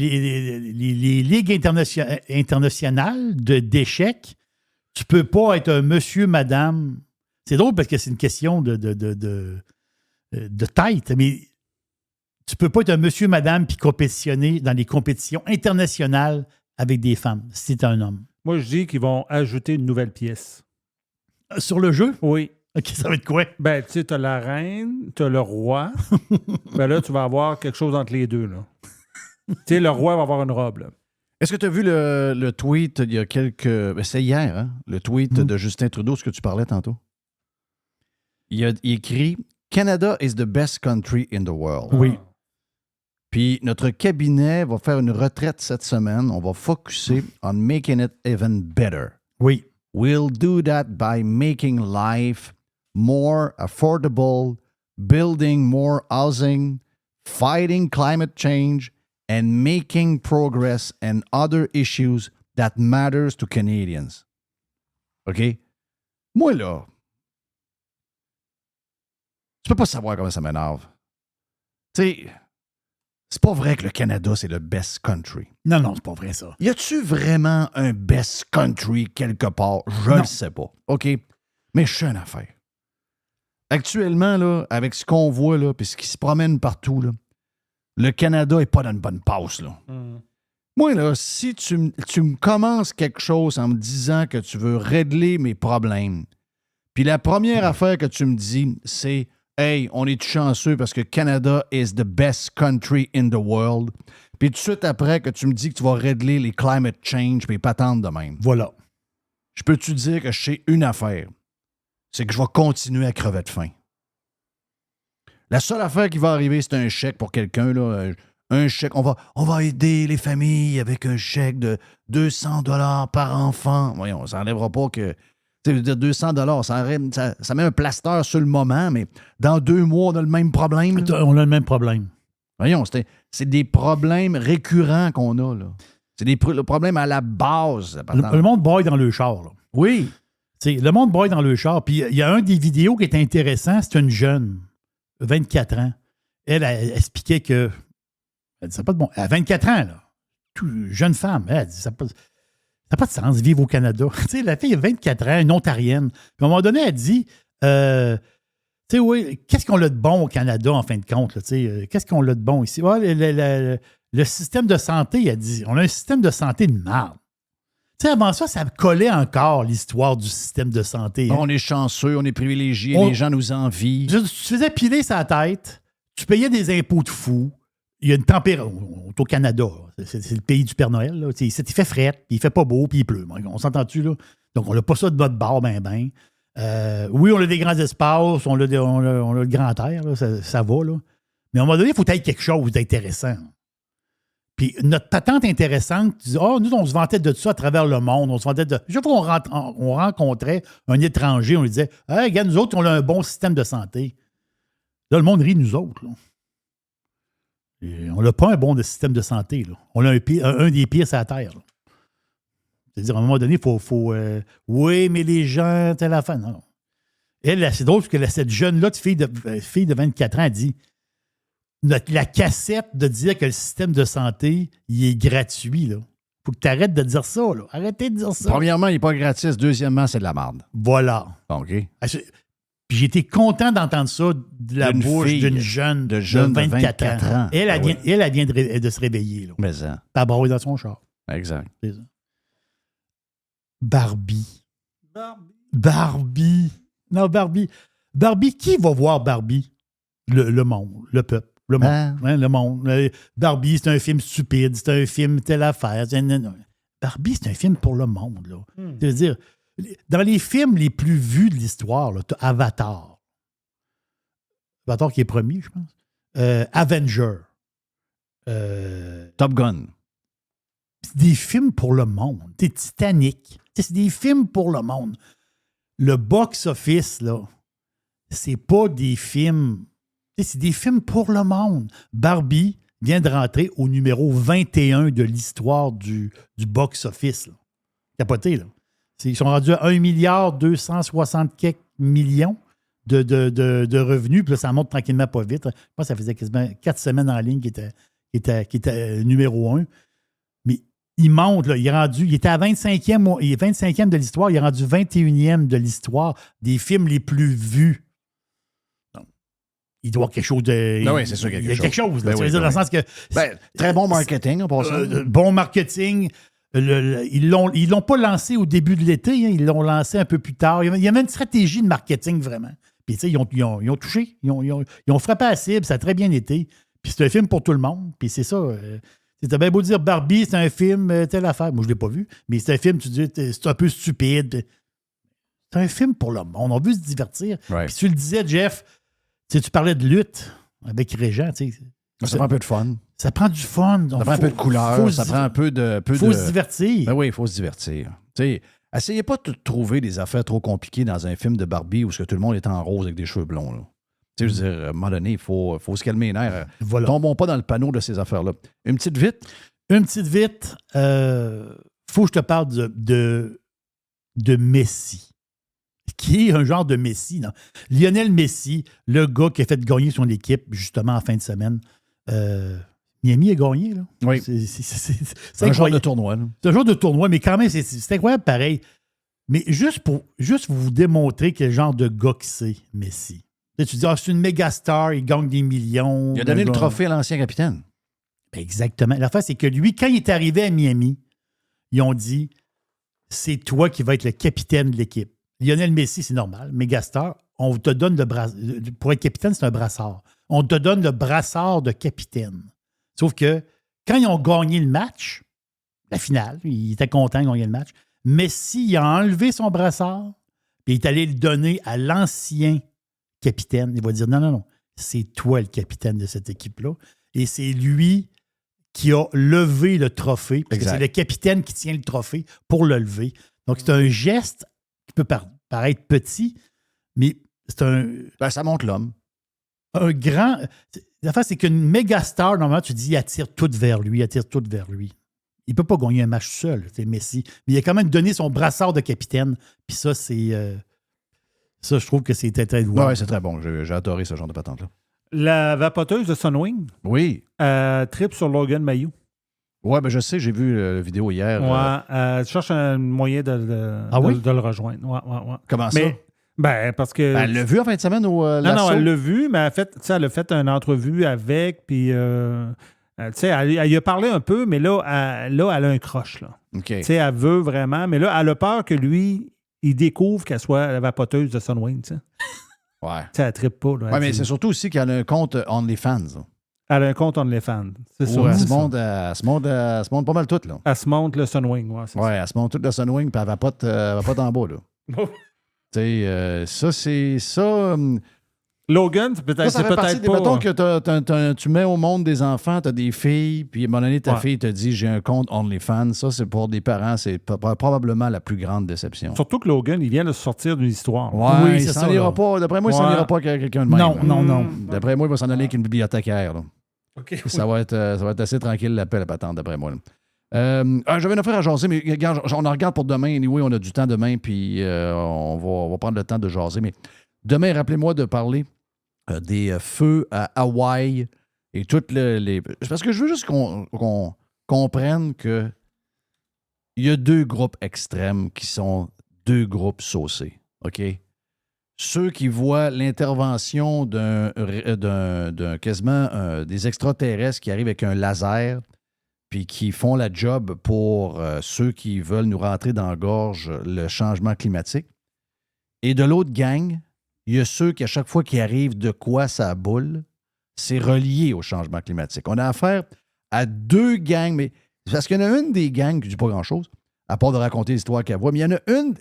[SPEAKER 4] ligues internationales d'échecs. Tu ne peux pas être un monsieur, madame. C'est drôle parce que c'est une question de tête, mais tu ne peux pas être un monsieur, madame puis compétitionner dans les compétitions internationales avec des femmes si tu es un homme.
[SPEAKER 2] Moi, je dis qu'ils vont ajouter une nouvelle pièce.
[SPEAKER 4] Sur le jeu?
[SPEAKER 2] Oui.
[SPEAKER 4] OK, ça va être quoi?
[SPEAKER 2] Ben, tu sais, t'as la reine, t'as le roi. Ben là, tu vas avoir quelque chose entre les deux, là. Tu sais, le roi va avoir une robe, là.
[SPEAKER 3] Est-ce que tu as vu le tweet il y a quelques... Ben, c'est hier, hein? Le tweet de Justin Trudeau, ce que tu parlais tantôt. Il écrit « Canada is the best country in the world ».
[SPEAKER 4] Oui.
[SPEAKER 3] Puis notre cabinet va faire une retraite cette semaine. On va focuser on making it even better.
[SPEAKER 4] Oui.
[SPEAKER 3] We'll do that by making life more affordable, building more housing, fighting climate change, and making progress and other issues that matters to Canadians. OK? Moi, là, tu peux pas savoir comment ça m'énerve. Tu sais, c'est pas vrai que le Canada, c'est le best country.
[SPEAKER 4] Non, c'est pas vrai, ça.
[SPEAKER 3] Y a-tu vraiment un best country quelque part? Je ne sais pas. OK? Mais je sais une affaire. Actuellement, là, avec ce qu'on voit, là, puis ce qui se promène partout, là, le Canada n'est pas dans une bonne passe, là. Moi, là, si tu me commences quelque chose en me disant que tu veux régler mes problèmes, Puis la première affaire que tu me dis, c'est « Hey, on est chanceux parce que Canada is the best country in the world. » Puis tout de suite après que tu me dis que tu vas régler les climate change puis les patentes de même.
[SPEAKER 4] Voilà.
[SPEAKER 3] Je peux-tu dire que je sais une affaire? C'est que je vais continuer à crever de faim. La seule affaire qui va arriver, c'est un chèque pour quelqu'un, là. Un chèque. On va aider les familles avec un chèque de 200 $ par enfant. Voyons, ça n'enlèvera pas que... Tu sais, 200 $, ça met un plaster sur le moment, mais dans 2 mois, on a le même problème. Là.
[SPEAKER 4] On a le même problème.
[SPEAKER 3] Voyons, c'est des problèmes récurrents qu'on a, là. C'est des problèmes à la base.
[SPEAKER 4] Le monde braille dans le char, là.
[SPEAKER 3] Oui.
[SPEAKER 4] T'sais, le monde braille dans le char. Puis il y a un des vidéos qui est intéressant, c'est une jeune, 24 ans. Elle expliquait que... Elle dit, ça n'a pas de bon... À 24 ans, là, jeune femme, elle dit, ça n'a pas de sens de vivre au Canada. Tu sais, la fille a 24 ans, une Ontarienne. Puis à un moment donné, elle dit, tu sais, oui, qu'est-ce qu'on a de bon au Canada, en fin de compte? Là, qu'est-ce qu'on a de bon ici? Ouais, le système de santé, elle dit, on a un système de santé de merde. Tu sais, avant ça, ça collait encore l'histoire du système de santé. Hein?
[SPEAKER 3] On est chanceux, on est privilégiés, les gens nous envient.
[SPEAKER 4] Tu faisais piler sa tête, tu payais des impôts de fou. Il y a une température. Au Canada, c'est le pays du Père Noël. Là. Il fait fret, puis il fait pas beau, puis il pleut. On s'entend-tu, là? Donc, on n'a pas ça de notre bord, ben. Oui, on a des grands espaces, on a le grand air, là, ça va, là. Mais à un moment donné, il faut être quelque chose d'intéressant. Puis notre patente intéressante, tu dis, nous, on se vantait de ça à travers le monde. On se vantait de. Chaque fois qu'on rencontrait un étranger, on lui disait, hey, regarde, nous autres, on a un bon système de santé. Là, le monde rit de nous autres, là. Et on n'a pas un bon système de santé. Là. On a un des pires sur la Terre. Là. C'est-à-dire, à un moment donné, il faut oui, mais les gens, telle affaire. Non. Elle, c'est drôle parce que cette jeune-là, fille de 24 ans, a dit la cassette de dire que le système de santé, il est gratuit. Il faut que tu arrêtes de dire ça. Là. Arrêtez de dire ça.
[SPEAKER 3] Premièrement, il n'est pas gratis. Deuxièmement, c'est de la merde.
[SPEAKER 4] Voilà.
[SPEAKER 3] OK.
[SPEAKER 4] Puis j'étais content d'entendre ça de la bouche d'une jeune de 24 ans. Elle vient de se réveiller. Là.
[SPEAKER 3] Mais ça.
[SPEAKER 4] T'as braillé dans son char.
[SPEAKER 3] Exact.
[SPEAKER 4] C'est ça. Barbie. Non, Barbie. Barbie, qui va voir Barbie? Le monde, le peuple. Le monde. Hein, le monde. Barbie, c'est un film stupide. C'est un film telle affaire. Barbie, c'est un film pour le monde. Là. C'est-à-dire... Dans les films les plus vus de l'histoire, tu as Avatar. Avatar qui est premier, je pense. Avenger.
[SPEAKER 3] Top Gun.
[SPEAKER 4] C'est des films pour le monde. C'est Titanic. C'est des films pour le monde. Le box-office, là, c'est pas des films... C'est des films pour le monde. Barbie vient de rentrer au numéro 21 de l'histoire du box-office. Capoté, là. Ils sont rendus à 1,260 millions de revenus. Puis là, ça monte tranquillement pas vite. Je pense que ça faisait quasiment 4 semaines en ligne qui était numéro 1. Mais il monte. Là, il était à 25e de l'histoire. Il est rendu 21e de l'histoire des films les plus vus. Donc, il doit y avoir quelque chose de...
[SPEAKER 3] Ben oui, c'est sûr qu'il y a
[SPEAKER 4] quelque chose. Là, dans le sens que...
[SPEAKER 3] très bon marketing, en passant.
[SPEAKER 4] Bon marketing... Ils l'ont pas lancé au début de l'été, hein, ils l'ont lancé un peu plus tard. Il y avait une stratégie de marketing vraiment. Puis tu sais, ils ont touché, ils ont frappé à la cible, ça a très bien été. Puis c'est un film pour tout le monde. Puis c'est ça. C'était bien beau dire Barbie, c'est un film, telle affaire. Moi, je ne l'ai pas vu, mais c'est un film, tu dis, c'est un peu stupide. C'est un film pour le monde. On veut se divertir.
[SPEAKER 3] Right.
[SPEAKER 4] Puis tu le disais, Jeff, tu parlais de lutte avec Régent, tu sais.
[SPEAKER 3] Ça prend un peu de fun.
[SPEAKER 4] Ça prend du fun.
[SPEAKER 3] Ça prend un peu de couleur. Ça prend un peu de...
[SPEAKER 4] Il faut se divertir.
[SPEAKER 3] Ben oui, il faut se divertir. Tu sais, essayez pas de trouver des affaires trop compliquées dans un film de Barbie où tout le monde est en rose avec des cheveux blonds. Là. Tu sais, je veux dire, à un moment donné, il faut se calmer les nerfs.
[SPEAKER 4] Voilà.
[SPEAKER 3] Tombons pas dans le panneau de ces affaires-là. Une petite vite.
[SPEAKER 4] Faut que je te parle de Messi. Qui est un genre de Messi. Non? Lionel Messi, le gars qui a fait gagner son équipe justement en fin de semaine. Miami a gagné, là.
[SPEAKER 3] Oui.
[SPEAKER 4] C'est
[SPEAKER 3] un genre de tournoi. Là.
[SPEAKER 4] C'est un genre de tournoi, mais quand même, c'est incroyable pareil. Mais juste vous démontrer quel genre de gars que c'est, Messi. Tu dis, c'est une méga star, il gagne des millions.
[SPEAKER 3] Il a donné le trophée à l'ancien capitaine.
[SPEAKER 4] Exactement. L'affaire, c'est que lui, quand il est arrivé à Miami, ils ont dit, c'est toi qui vas être le capitaine de l'équipe. Lionel Messi, c'est normal. Mégastar, on te donne le brassard. Pour être capitaine, c'est un brassard. On te donne le brassard de capitaine. Sauf que quand ils ont gagné le match, la finale, il était content de gagner le match, Messi il a enlevé son brassard puis il est allé le donner à l'ancien capitaine. Il va dire non, c'est toi le capitaine de cette équipe-là. Et c'est lui qui a levé le trophée. Parce que c'est le capitaine qui tient le trophée pour le lever. Donc, c'est un geste qui peut paraître petit, mais c'est un...
[SPEAKER 3] Ben, ça montre l'homme.
[SPEAKER 4] Un grand... L'affaire, c'est qu'une méga star, normalement, tu dis, il attire tout vers lui. Il ne peut pas gagner un match seul, c'est Messi. Mais il a quand même donné son brassard de capitaine. Puis ça, c'est... ça, je trouve que c'était très louable.
[SPEAKER 3] Oui, c'est très bon. J'ai adoré ce genre de patente-là.
[SPEAKER 2] La vapoteuse de Sunwing trip sur Logan Mayou.
[SPEAKER 3] Oui, ben je sais, j'ai vu la vidéo hier.
[SPEAKER 2] Ouais, tu cherches un moyen de le rejoindre. Ouais.
[SPEAKER 3] Comment ça?
[SPEAKER 2] Ben, parce que...
[SPEAKER 3] Elle l'a vu en fin de semaine au
[SPEAKER 2] Non, elle l'a vu, mais elle a fait une entrevue avec, puis... elle y a parlé un peu, mais là, elle a un croche. Là.
[SPEAKER 3] Okay.
[SPEAKER 2] Elle veut vraiment, mais là, elle a peur que lui, il découvre qu'elle soit la vapoteuse de Sunwing.
[SPEAKER 3] Ouais.
[SPEAKER 2] Elle trippe pas.
[SPEAKER 3] Oui, mais c'est surtout aussi qu'elle a un compte OnlyFans.
[SPEAKER 2] Elle a un compte OnlyFans. C'est ça.
[SPEAKER 3] Elle se monte pas mal tout. Là.
[SPEAKER 2] Elle se monte le Sunwing. Ouais,
[SPEAKER 3] elle se monte tout le Sunwing, puis elle vapote en bas. Là. Ça, c'est ça.
[SPEAKER 2] Logan, c'est peut-être pas...
[SPEAKER 3] Mettons que tu mets au monde des enfants, tu as des filles, puis à un moment donné, ta fille te dit « j'ai un compte OnlyFans ». Ça, c'est pour des parents, c'est probablement la plus grande déception.
[SPEAKER 2] Surtout que Logan, il vient de sortir d'une histoire.
[SPEAKER 3] Ouais, il s'en ira pas. D'après moi, il s'en ira pas avec quelqu'un de même.
[SPEAKER 4] Non.
[SPEAKER 3] D'après moi, il va s'en aller avec une bibliothécaire. Là.
[SPEAKER 2] Okay,
[SPEAKER 3] ça va être assez tranquille, la patente, d'après moi. J'avais une affaire à jaser, mais regarde, on en regarde pour demain. Anyway, on a du temps demain, puis on va prendre le temps de jaser. Mais demain, rappelez-moi de parler des feux à Hawaï et toutes les... Parce que je veux juste qu'on comprenne que il y a deux groupes extrêmes qui sont deux groupes saucés. OK? Ceux qui voient l'intervention d'un quasiment des extraterrestres qui arrivent avec un laser puis qui font la job pour ceux qui veulent nous rentrer dans la gorge le changement climatique. Et de l'autre gang, il y a ceux qui, à chaque fois qu'ils arrivent de quoi ça boule, c'est relié au changement climatique. On a affaire à deux gangs, mais parce qu'il y en a une des gangs qui ne dit pas grand-chose, à part de raconter l'histoire qu'elle voit, mais il y en a une...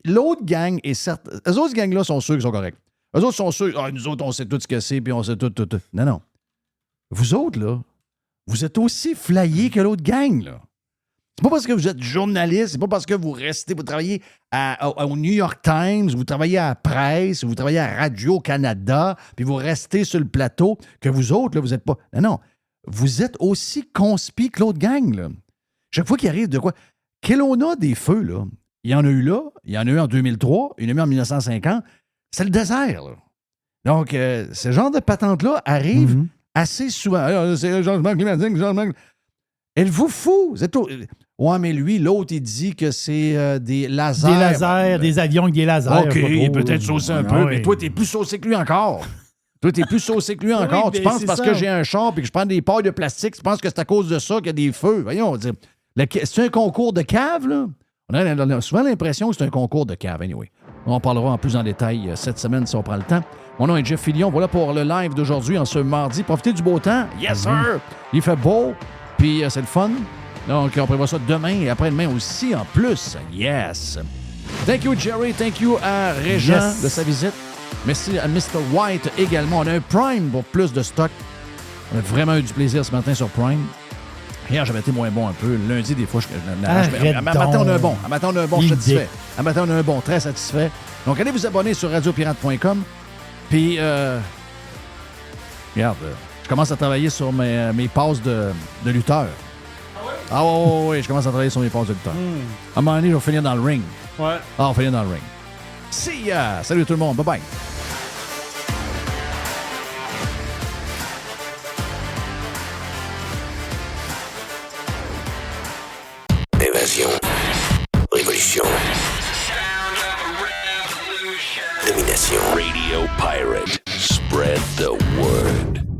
[SPEAKER 3] L'autre gang est certes... Les autres gangs-là sont sûrs qu'ils sont corrects. Eux autres sont sûrs... nous autres, on sait tout ce que c'est, puis on sait tout. Non. Vous autres, là, vous êtes aussi flyés que l'autre gang, là. C'est pas parce que vous êtes journaliste, c'est pas parce que vous travaillez au New York Times, vous travaillez à la presse, vous travaillez à Radio-Canada, puis vous restez sur le plateau, que vous autres, là, vous êtes pas... Non. Vous êtes aussi conspi que l'autre gang, là. Chaque fois qu'il arrive de quoi... Kelowna des feux, là, il y en a eu là, il y en a eu en 2003, il y en a eu en 1950. C'est le désert, là. Donc, ce genre de patente-là arrive assez souvent. C'est le changement climatique, Elle vous fout. Ouais, mais lui, l'autre, il dit que c'est des lasers.
[SPEAKER 4] Des lasers, des avions avec des lasers.
[SPEAKER 3] OK, il peut être saucé un peu, mais toi, t'es plus saucé que lui encore. Tu penses parce que j'ai un char et que je prends des pailles de plastique, tu penses que c'est à cause de ça qu'il y a des feux. Voyons, c'est un concours de cave, là? On a souvent l'impression que c'est un concours de cave, anyway. On en parlera en plus en détail cette semaine si on prend le temps. Mon nom est Jeff Fillion. Voilà pour le live d'aujourd'hui en ce mardi. Profitez du beau temps. Yes, sir! Il fait beau. Puis c'est le fun. Donc, on prévoit ça demain et après-demain aussi en plus. Yes! Thank you, Jerry. Thank you à Régent de sa visite. Merci à Mr. White également. On a un Prime pour plus de stock. On a vraiment eu du plaisir ce matin sur Prime. Hier, j'avais été moins bon un peu. Lundi, des fois, à matin, on a un bon. À matin, on a un bon, je suis satisfait. À matin, on a un bon, très satisfait. Donc, allez vous abonner sur radiopirate.com. Puis, regarde, je commence à travailler sur mes passes de lutteur. Ah oui, je commence à travailler sur mes passes de lutteur. À un moment donné, je vais finir dans le ring.
[SPEAKER 2] Ouais.
[SPEAKER 3] On va finir dans le ring. See ya! Salut tout le monde. Bye-bye.
[SPEAKER 1] Évasion. Révolution. Domination. Radio Pirate. Spread the word.